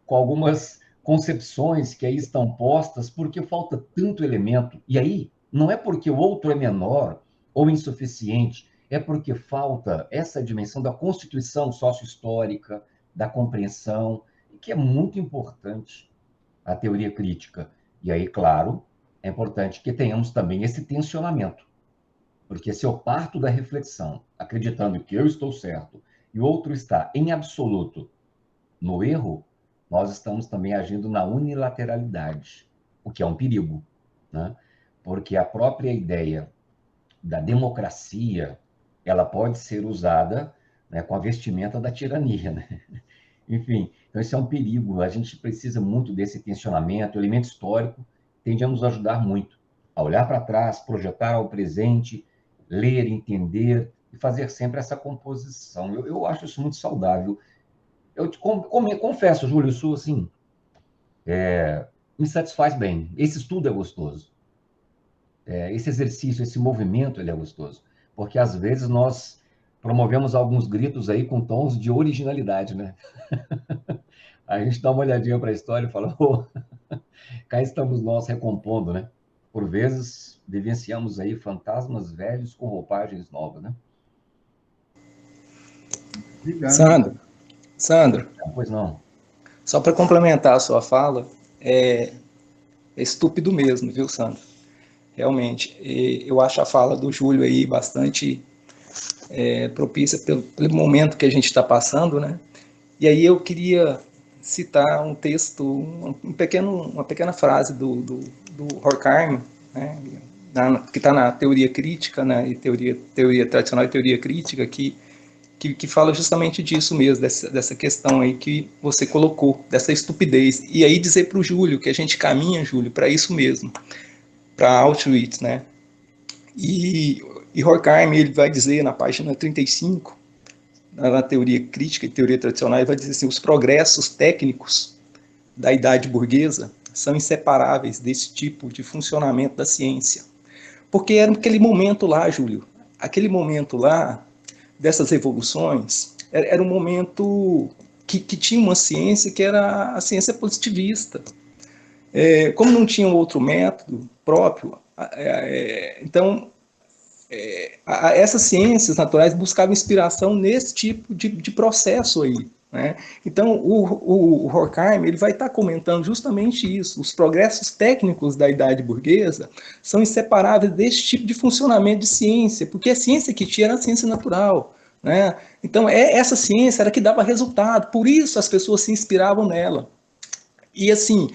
Com algumas concepções que aí estão postas, porque falta tanto elemento. E aí, não é porque o outro é menor ou insuficiente, é porque falta essa dimensão da constituição sócio-histórica, da compreensão, que é muito importante a teoria crítica. E aí, claro, é importante que tenhamos também esse tensionamento. Porque se eu parto da reflexão, acreditando que eu estou certo e o outro está em absoluto no erro, nós estamos também agindo na unilateralidade, o que é um perigo, né? Porque a própria ideia da democracia, ela pode ser usada, né, com a vestimenta da tirania, né? Enfim, então esse é um perigo. A gente precisa muito desse tensionamento. O elemento histórico tende a nos ajudar muito a olhar para trás, projetar ao presente, ler, entender e fazer sempre essa composição. Eu acho isso muito saudável. Eu te confesso, Júlio, isso assim, me satisfaz bem. Esse estudo é gostoso. Esse exercício, esse movimento, ele é gostoso. Porque às vezes nós promovemos alguns gritos aí com tons de originalidade, né? A gente dá uma olhadinha para a história e fala, oh, cá estamos nós recompondo, né? Por vezes, vivenciamos aí fantasmas velhos com roupagens novas, né? Obrigado. Sandro, Pois não. Só para complementar a sua fala, é estúpido mesmo, viu, Sandro? Realmente. Eu acho a fala do Júlio aí bastante propícia pelo momento que a gente está passando, né? E aí eu queria citar um texto, uma pequena frase do Horkheim, né? Que está na teoria crítica, né? E teoria tradicional e teoria crítica, que fala justamente disso mesmo, dessa questão aí que você colocou, dessa estupidez. E aí dizer para o Júlio que a gente caminha, Júlio, para isso mesmo, para Auschwitz, né? E Horkheim, ele vai dizer na página 35, na teoria crítica e teoria tradicional, ele vai dizer assim, os progressos técnicos da idade burguesa são inseparáveis desse tipo de funcionamento da ciência. Porque era aquele momento lá, Júlio, aquele momento lá, dessas revoluções, era um momento que tinha uma ciência que era a ciência positivista. Como não tinha um outro método próprio, então essas ciências naturais buscavam inspiração nesse tipo de processo aí, né? Então o Horkheim, ele vai estar comentando justamente isso. Os progressos técnicos da idade burguesa são inseparáveis desse tipo de funcionamento de ciência, porque a ciência que tinha era a ciência natural, né? Então essa ciência era que dava resultado, por isso as pessoas se inspiravam nela. E assim,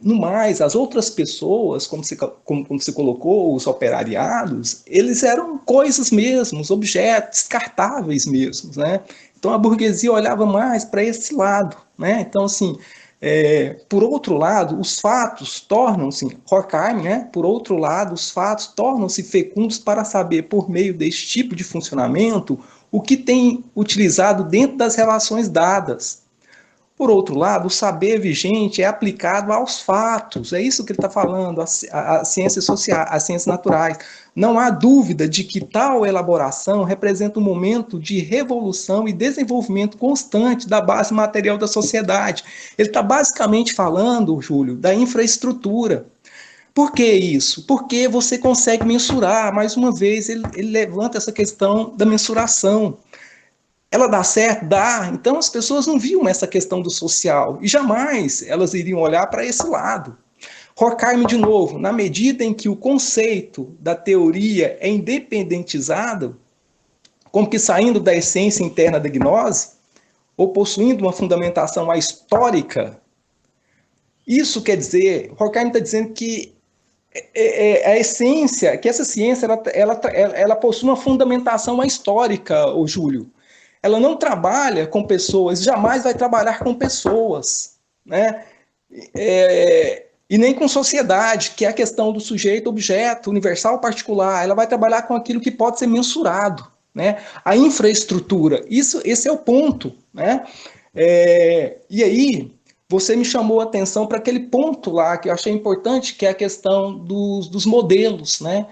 no mais, as outras pessoas, como você colocou, os operariados, eles eram coisas mesmos, objetos, descartáveis mesmos, né? Então a burguesia olhava mais para esse lado, né? Então, assim, por outro lado, os fatos tornam-se, Horkheim, né? Por outro lado, os fatos tornam-se fecundos para saber, por meio desse tipo de funcionamento, o que tem utilizado dentro das relações dadas. Por outro lado, o saber vigente é aplicado aos fatos, é isso que ele está falando, as ciências sociais, as ciências naturais. Não há dúvida de que tal elaboração representa um momento de revolução e desenvolvimento constante da base material da sociedade. Ele está basicamente falando, Júlio, da infraestrutura. Por que isso? Porque você consegue mensurar, mais uma vez, ele levanta essa questão da mensuração. Ela dá certo? Dá. Então as pessoas não viam essa questão do social e jamais elas iriam olhar para esse lado. Horkheim, de novo, na medida em que o conceito da teoria é independentizado, como que saindo da essência interna da gnose, ou possuindo uma fundamentação histórica, isso quer dizer, Horkheim está dizendo que a essência, que essa ciência ela possui uma fundamentação histórica, ô Júlio. Ela não trabalha com pessoas, jamais vai trabalhar com pessoas, né? E nem com sociedade, que é a questão do sujeito, objeto, universal, particular. Ela vai trabalhar com aquilo que pode ser mensurado, né? A infraestrutura, esse é o ponto, né? E aí, você me chamou a atenção para aquele ponto lá, que eu achei importante, que é a questão dos modelos, né?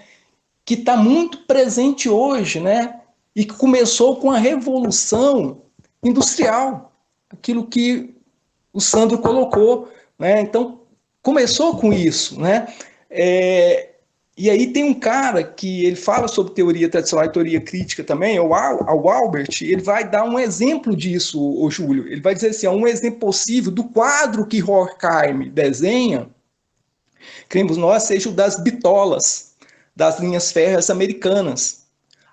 Que está muito presente hoje, né? E que começou com a revolução industrial, aquilo que o Sandro colocou, né? Então, começou com isso, né? E aí tem um cara que ele fala sobre teoria tradicional e teoria crítica também, o Albert, ele vai dar um exemplo disso, o Júlio. Ele vai dizer assim, um exemplo possível do quadro que Horkheim desenha, cremos nós, seja o das bitolas, das linhas férreas americanas.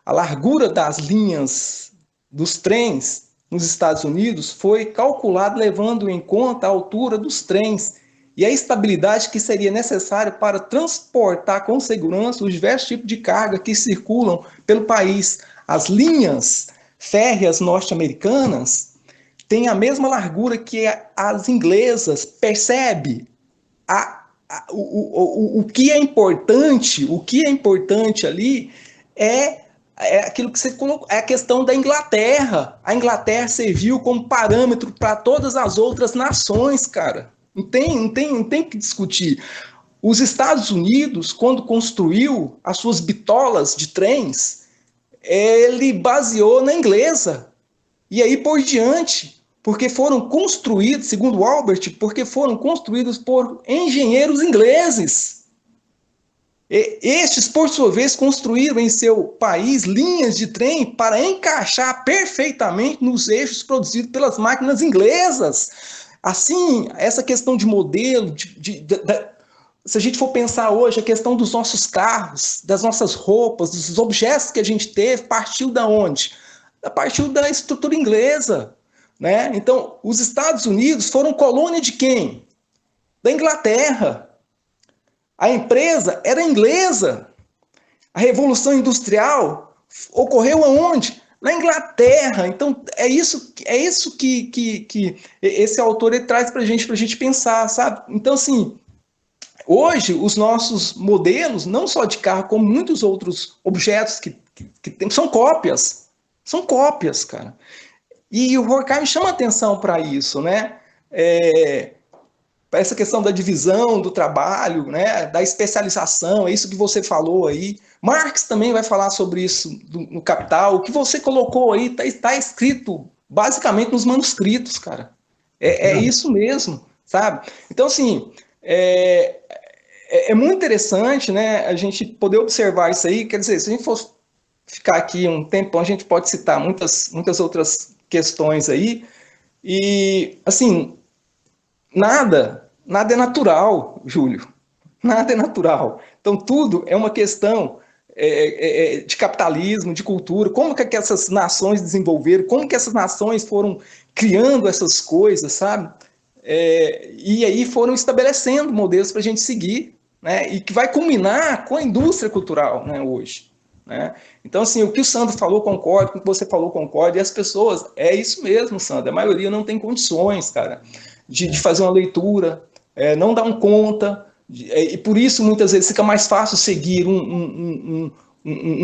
A largura das linhas dos trens nos Estados Unidos foi calculada levando em conta a altura dos trens e a estabilidade que seria necessária para transportar com segurança os diversos tipos de carga que circulam pelo país. As linhas férreas norte-americanas têm a mesma largura que as inglesas. Percebe? O que é importante ali é aquilo que você colocou, é a questão da Inglaterra. A Inglaterra serviu como parâmetro para todas as outras nações, cara. Não tem que discutir. Os Estados Unidos, quando construiu as suas bitolas de trens, ele baseou na inglesa. E aí por diante, porque foram construídos, segundo Albert, porque foram construídos por engenheiros ingleses. Estes, por sua vez, construíram em seu país linhas de trem para encaixar perfeitamente nos eixos produzidos pelas máquinas inglesas. Assim, essa questão de modelo, se a gente for pensar hoje, a questão dos nossos carros, das nossas roupas, dos objetos que a gente teve, partiu da onde? Partiu da estrutura inglesa, né? Então, os Estados Unidos foram colônia de quem? Da Inglaterra. A empresa era inglesa. A Revolução Industrial ocorreu aonde? Na Inglaterra. Então, é isso que esse autor ele traz para a gente pensar, sabe? Então, assim, hoje, os nossos modelos, não só de carro, como muitos outros objetos que tem, são cópias. São cópias, cara. E o Horkheim chama atenção para isso, né? Para essa questão da divisão do trabalho, né, da especialização, é isso que você falou aí. Marx também vai falar sobre isso no Capital. O que você colocou aí está escrito basicamente nos manuscritos, cara. É isso mesmo, sabe? Então, assim, é muito interessante, né, a gente poder observar isso aí. Quer dizer, se a gente for ficar aqui um tempão, a gente pode citar muitas outras questões aí. E, assim, nada é natural, Júlio. Nada é natural. Então, tudo é uma questão de capitalismo, de cultura. Como que essas nações desenvolveram, como que essas nações foram criando essas coisas, sabe? E aí foram estabelecendo modelos para a gente seguir, né? E que vai culminar com a indústria cultural, né, hoje. Né? Então, assim, o que o Sandro falou, concordo, o que você falou, concordo, e as pessoas, é isso mesmo, Sandro, a maioria não tem condições, cara, de fazer uma leitura, não dão conta, e por isso muitas vezes fica mais fácil seguir um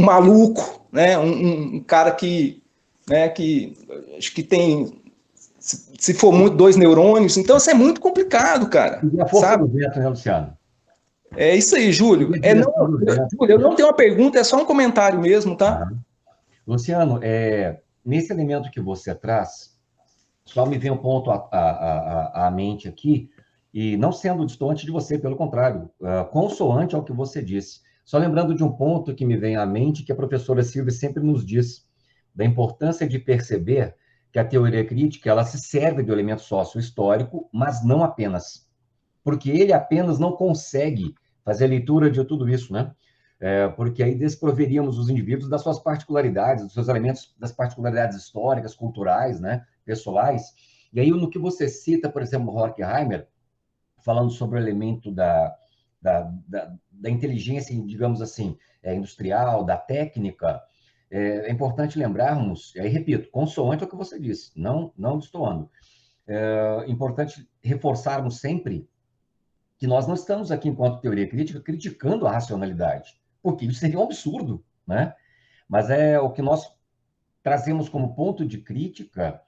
maluco, né? Um cara que acho que tem, se for muito, 2 neurônios, então isso é muito complicado, cara. E a força do vento, né, Luciano? É isso aí, Júlio. Júlio, eu não tenho uma pergunta, é só um comentário mesmo, tá? Luciano, nesse elemento que você traz, só me vem um ponto à mente aqui, e não sendo distante de você, pelo contrário, consoante ao que você disse. Só lembrando de um ponto que me vem à mente, que a professora Silvia sempre nos diz, da importância de perceber que a teoria crítica, ela se serve do elemento sócio-histórico, mas não apenas. Porque ele apenas não consegue fazer a leitura de tudo isso, né? Porque aí desproveríamos os indivíduos das suas particularidades, dos seus elementos, das particularidades históricas, culturais, né? Pessoais. E aí, no que você cita, por exemplo, Horkheimer, falando sobre o elemento da inteligência, digamos assim, industrial, da técnica, é importante lembrarmos, e aí repito, consoante ao que você disse, não destoando, é importante reforçarmos sempre que nós não estamos aqui, enquanto teoria crítica, criticando a racionalidade, porque isso seria um absurdo, né? Mas o que nós trazemos como ponto de crítica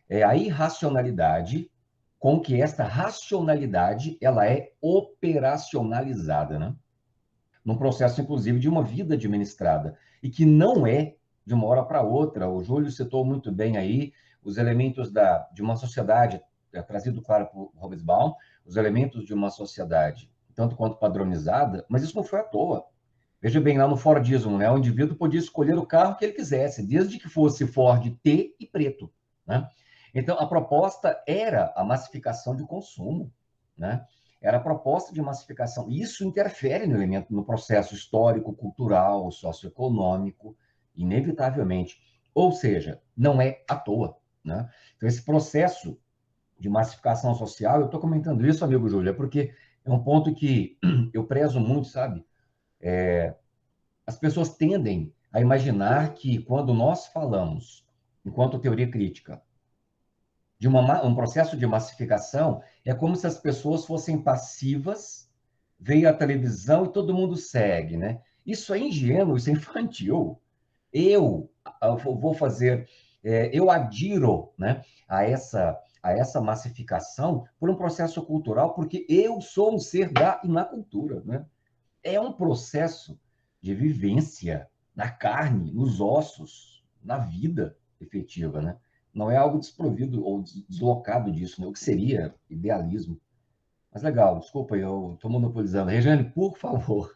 é a irracionalidade com que esta racionalidade ela é operacionalizada, né? Num processo, inclusive, de uma vida administrada, e que não é de uma hora para outra. O Júlio citou muito bem aí os elementos de uma sociedade, trazido, claro, por Hobsbawm, os elementos de uma sociedade, tanto quanto padronizada, mas isso não foi à toa. Veja bem, lá no Fordismo, né, o indivíduo podia escolher o carro que ele quisesse, desde que fosse Ford T e preto, né? Então, a proposta era a massificação de consumo, né? Era a proposta de massificação. E isso interfere no elemento, no processo histórico, cultural, socioeconômico, inevitavelmente. Ou seja, não é à toa, né? Então, esse processo de massificação social, eu estou comentando isso, amigo Júlio, porque é um ponto que eu prezo muito, sabe? As pessoas tendem a imaginar que quando nós falamos, enquanto teoria crítica, de um processo de massificação, é como se as pessoas fossem passivas, veio a televisão e todo mundo segue, né? Isso é ingênuo, isso é infantil. Eu vou fazer, eu adiro, né, a essa massificação por um processo cultural, porque eu sou um ser da e na cultura, né? É um processo de vivência na carne, nos ossos, na vida efetiva, né? Não é algo desprovido ou deslocado disso, né? O que seria idealismo. Mas legal, desculpa, eu estou monopolizando. Regiane, por favor.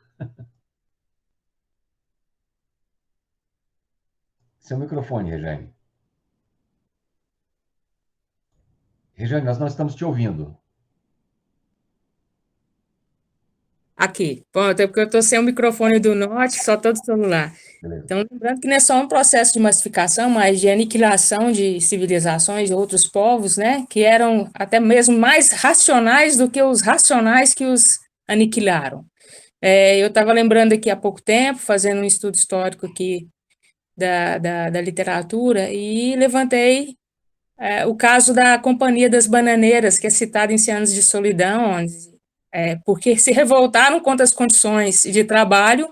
Seu microfone, Rejane. Rejane, nós não estamos te ouvindo. Aqui. Bom, até porque eu estou sem o microfone do Norte, só estou do celular. Beleza. Então, lembrando que não é só um processo de massificação, mas de aniquilação de civilizações de outros povos, né, que eram até mesmo mais racionais do que os racionais que os aniquilaram. Eu estava lembrando aqui há pouco tempo, fazendo um estudo histórico aqui da literatura, e levantei o caso da Companhia das Bananeiras, que é citado em Cem Anos de Solidão, porque se revoltaram contra as condições de trabalho.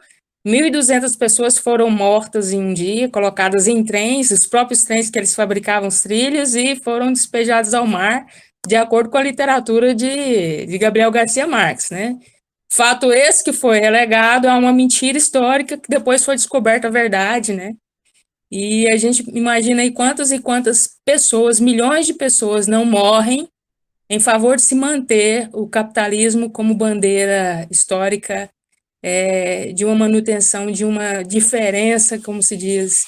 1.200 pessoas foram mortas em um dia, colocadas em trens, os próprios trens que eles fabricavam os trilhos, e foram despejados ao mar, de acordo com a literatura de Gabriel Garcia Marques, né? Fato esse que foi relegado a uma mentira histórica, que depois foi descoberta a verdade, né? E a gente imagina aí quantas e quantas pessoas, milhões de pessoas, não morrem em favor de se manter o capitalismo como bandeira histórica, de uma manutenção, de uma diferença, como se diz,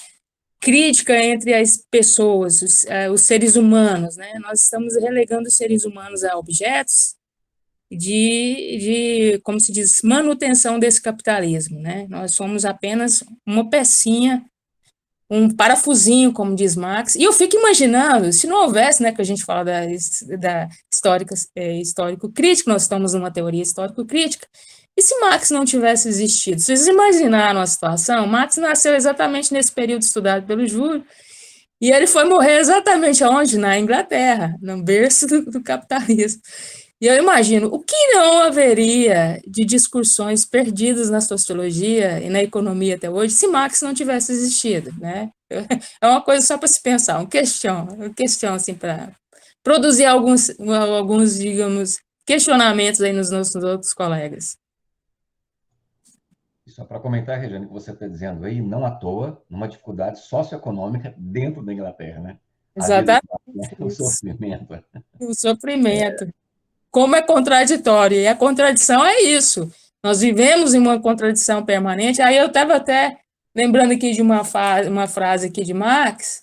crítica entre as pessoas, os seres humanos, né? Nós estamos relegando os seres humanos a objetos como se diz, manutenção desse capitalismo, né? Nós somos apenas uma pecinha, um parafusinho, como diz Marx, e eu fico imaginando, se não houvesse, né, que a gente fala da histórico-crítica, nós estamos numa teoria histórico-crítica, e se Marx não tivesse existido? Vocês imaginaram a situação? Marx nasceu exatamente nesse período estudado pelo Júlio, e ele foi morrer exatamente onde? Na Inglaterra, no berço do capitalismo. E eu imagino, o que não haveria de discussões perdidas na sociologia e na economia até hoje se Marx não tivesse existido, né? É uma coisa só para se pensar, uma questão assim, para produzir alguns, digamos, questionamentos aí nos nossos outros colegas. E só para comentar, Regiane, o que você está dizendo aí, não à toa, numa dificuldade socioeconômica dentro da Inglaterra, né? Exatamente. O sofrimento. O sofrimento. Como é contraditório, e a contradição é isso. Nós vivemos em uma contradição permanente. Aí eu estava até lembrando aqui de uma frase aqui de Marx,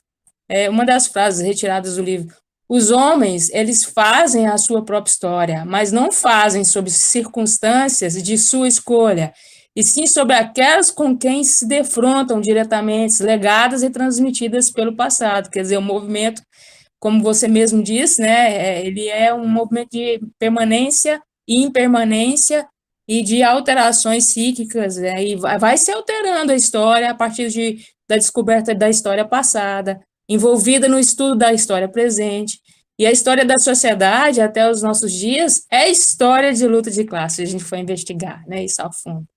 uma das frases retiradas do livro. Os homens, eles fazem a sua própria história, mas não fazem sob circunstâncias de sua escolha, e sim sobre aquelas com quem se defrontam diretamente, legadas e transmitidas pelo passado. Quer dizer, o movimento, como você mesmo disse, né, ele é um movimento de permanência e impermanência e de alterações psíquicas, né, e vai se alterando a história a partir da descoberta da história passada, envolvida no estudo da história presente. E a história da sociedade, até os nossos dias, é história de luta de classe, se a gente for investigar, né, isso a fundo.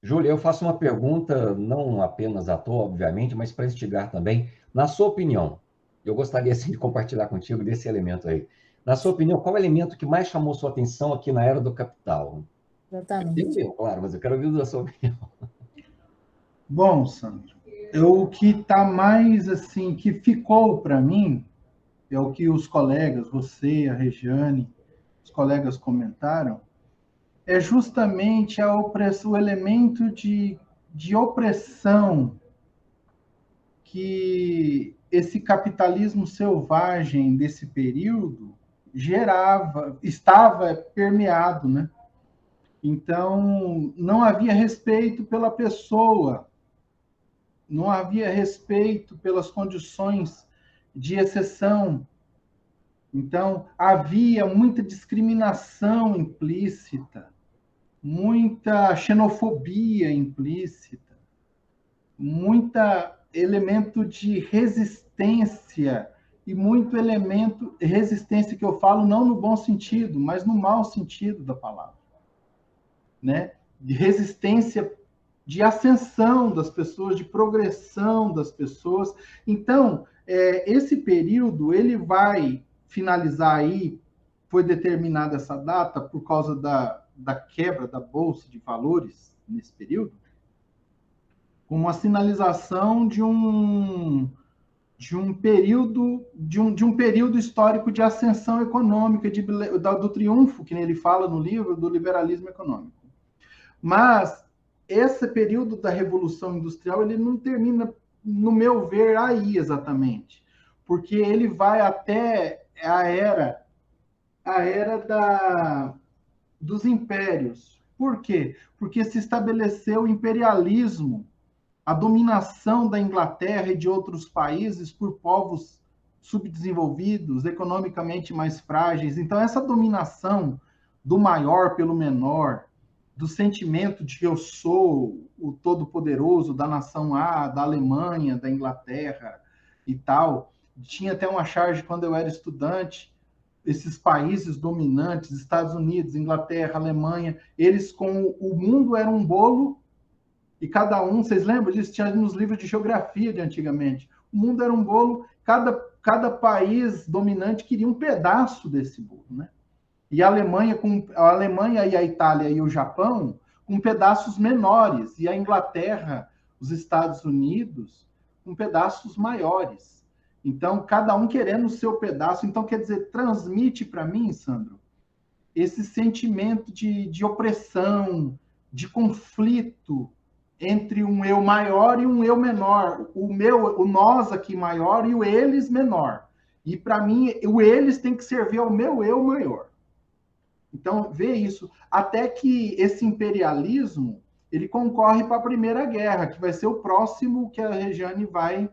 Júlia, eu faço uma pergunta, não apenas à toa, obviamente, mas para instigar também. Na sua opinião, eu gostaria assim, de compartilhar contigo desse elemento aí. Na sua opinião, qual é o elemento que mais chamou sua atenção aqui na Era do Capital? Exatamente. Eu, claro, mas eu quero ouvir da sua opinião. Bom, Sandro, o que está mais assim, que ficou para mim, é o que os colegas, você, a Regiane, os colegas comentaram, é justamente o elemento de opressão que esse capitalismo selvagem desse período estava permeado, né? Então, não havia respeito pela pessoa, não havia respeito pelas condições de exceção. Então, havia muita discriminação implícita, muita xenofobia implícita, muito elemento de resistência e muito elemento resistência que eu falo não no bom sentido, mas no mau sentido da palavra, né? De resistência, de ascensão das pessoas, de progressão das pessoas. Então, esse período ele vai finalizar aí, foi determinada essa data por causa da quebra da Bolsa de Valores nesse período, com uma sinalização de um período histórico de ascensão econômica, do triunfo, que ele fala no livro, do liberalismo econômico. Mas esse período da Revolução Industrial ele não termina, no meu ver, aí exatamente, porque ele vai até a era dos impérios. Por quê? Porque se estabeleceu o imperialismo, a dominação da Inglaterra e de outros países por povos subdesenvolvidos, economicamente mais frágeis. Então, essa dominação do maior pelo menor, do sentimento de que eu sou o todo-poderoso da nação A, da Alemanha, da Inglaterra e tal. Tinha até uma charge quando eu era estudante, esses países dominantes, Estados Unidos, Inglaterra, Alemanha, eles com o mundo era um bolo e cada um, vocês lembram disso? Tinha nos livros de geografia de antigamente. O mundo era um bolo, cada país dominante queria um pedaço desse bolo, né? E a Alemanha e a Itália e o Japão com pedaços menores, e a Inglaterra, os Estados Unidos com pedaços maiores. Então, cada um querendo o seu pedaço. Então, quer dizer, transmite para mim, Sandro, esse sentimento de opressão, de conflito entre um eu maior e um eu menor. O nós aqui maior e o eles menor. E, para mim, o eles tem que servir ao meu eu maior. Então, vê isso. Até que esse imperialismo, ele concorre para a Primeira Guerra, que vai ser o próximo que a Regiane vai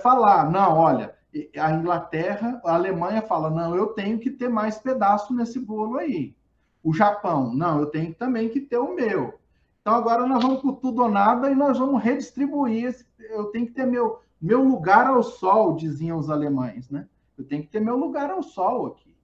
falar. Não, olha, a Inglaterra, a Alemanha fala, não, eu tenho que ter mais pedaço nesse bolo aí. O Japão, não, eu tenho também que ter o meu. Então, agora nós vamos por tudo ou nada e nós vamos redistribuir. Eu tenho que ter meu lugar ao sol, diziam os alemães, né? Eu tenho que ter meu lugar ao sol aqui,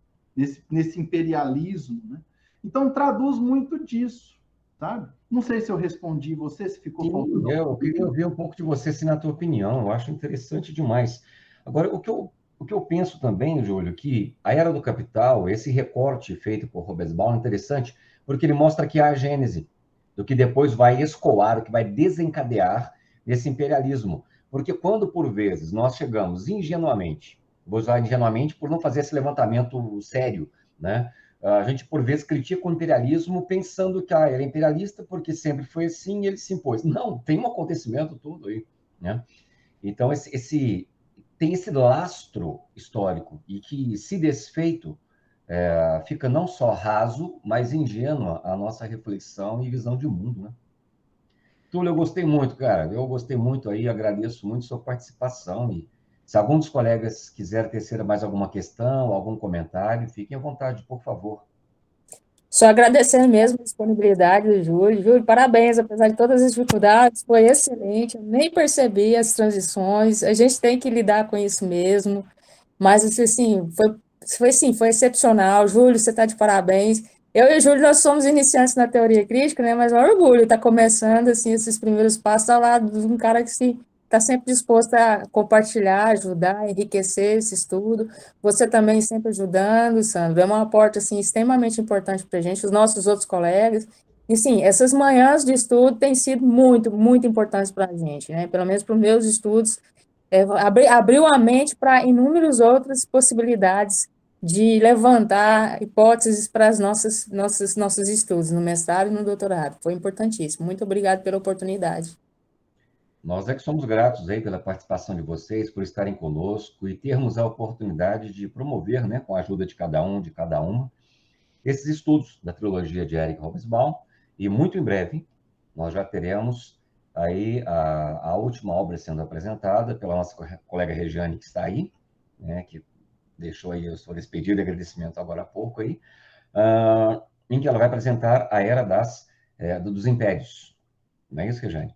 nesse imperialismo, né? Então, traduz muito disso, sabe? Não sei se eu respondi você, se ficou faltando. Eu queria ouvir um pouco de você, se na tua opinião, eu acho interessante demais. Agora, o que eu penso também, Júlio, que a Era do Capital, esse recorte feito por Hobsbawm é interessante, porque ele mostra que há a gênese do que depois vai escoar, o que vai desencadear esse imperialismo. Porque quando, por vezes, nós chegamos ingenuamente, vou usar ingenuamente por não fazer esse levantamento sério, né? A gente, por vezes, critica o imperialismo pensando que ele é imperialista porque sempre foi assim e ele se impôs. Não, tem um acontecimento todo aí, né? Então, tem esse lastro histórico e que, se desfeito, fica não só raso, mas ingênua a nossa reflexão e visão de mundo, né? Túlio, eu gostei muito, cara. Eu gostei muito aí, agradeço muito sua participação. E se algum dos colegas quiser tecer mais alguma questão, algum comentário, fiquem à vontade, por favor. Só agradecer mesmo a disponibilidade do Júlio. Júlio, parabéns, apesar de todas as dificuldades, foi excelente. Eu nem percebi as transições, a gente tem que lidar com isso mesmo. Mas, assim, foi excepcional. Júlio, você está de parabéns. Eu e o Júlio, nós somos iniciantes na teoria crítica, né? Mas é um orgulho estar começando, assim, esses primeiros passos ao lado de um cara que está sempre disposto a compartilhar, ajudar, enriquecer esse estudo. Você também sempre ajudando, Sandro. É um aporte, assim, extremamente importante para a gente, os nossos outros colegas. E, sim, essas manhãs de estudo têm sido muito, muito importantes para a gente, né? Pelo menos para os meus estudos, abriu a mente para inúmeras outras possibilidades de levantar hipóteses para os nossos estudos, no mestrado e no doutorado. Foi importantíssimo. Muito obrigado pela oportunidade. Nós é que somos gratos aí pela participação de vocês, por estarem conosco e termos a oportunidade de promover, né, com a ajuda de cada um, de cada uma, esses estudos da trilogia de Eric Hobsbawm. E muito em breve nós já teremos aí a última obra sendo apresentada pela nossa colega Regiane, que está aí, né, que deixou aí o seu despedido e agradecimento agora há pouco aí, em que ela vai apresentar a Era dos Impérios. Não é isso, Regiane?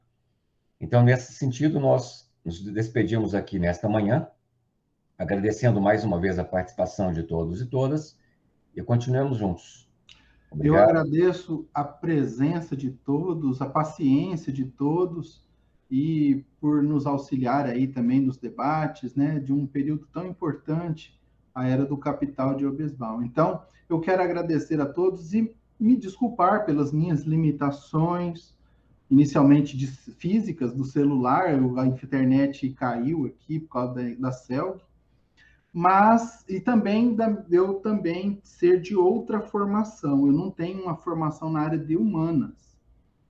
Então, nesse sentido, nós nos despedimos aqui nesta manhã, agradecendo mais uma vez a participação de todos e todas, e continuemos juntos. Obrigado. Eu agradeço a presença de todos, a paciência de todos, e por nos auxiliar aí também nos debates, né, de um período tão importante, a Era do Capital de Hobsbawm. Então, eu quero agradecer a todos e me desculpar pelas minhas limitações, inicialmente de físicas do celular, a internet caiu aqui por causa da CELG, mas eu também ser de outra formação. Eu não tenho uma formação na área de humanas.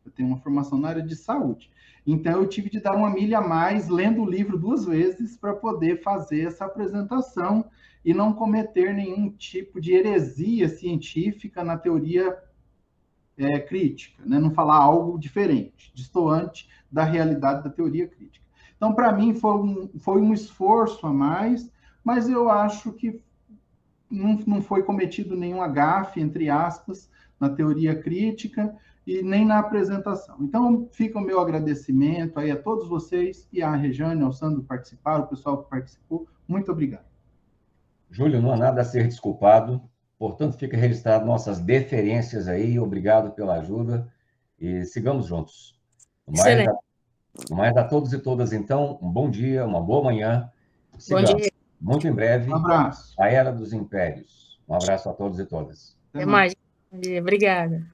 Eu tenho uma formação na área de saúde. Então, eu tive de dar uma milha a mais, lendo o livro 2 vezes, para poder fazer essa apresentação e não cometer nenhum tipo de heresia científica na teoria crítica, né? Não falar algo diferente, destoante da realidade da teoria crítica. Então, para mim, foi um esforço a mais, mas eu acho que não foi cometido nenhum agafe, entre aspas, na teoria crítica e nem na apresentação. Então, fica o meu agradecimento aí a todos vocês e a Rejane, ao Sandro que participaram, o pessoal que participou. Muito obrigado. Júlio, não há nada a ser desculpado, portanto, fica registrado nossas deferências aí, obrigado pela ajuda e sigamos juntos. No mais, a todos e todas, então, um bom dia, uma boa manhã. Sigamos. Bom dia. Muito em breve, Um abraço. a Era dos Impérios. Um abraço a todos e todas. Até mais. Bom dia. Obrigada.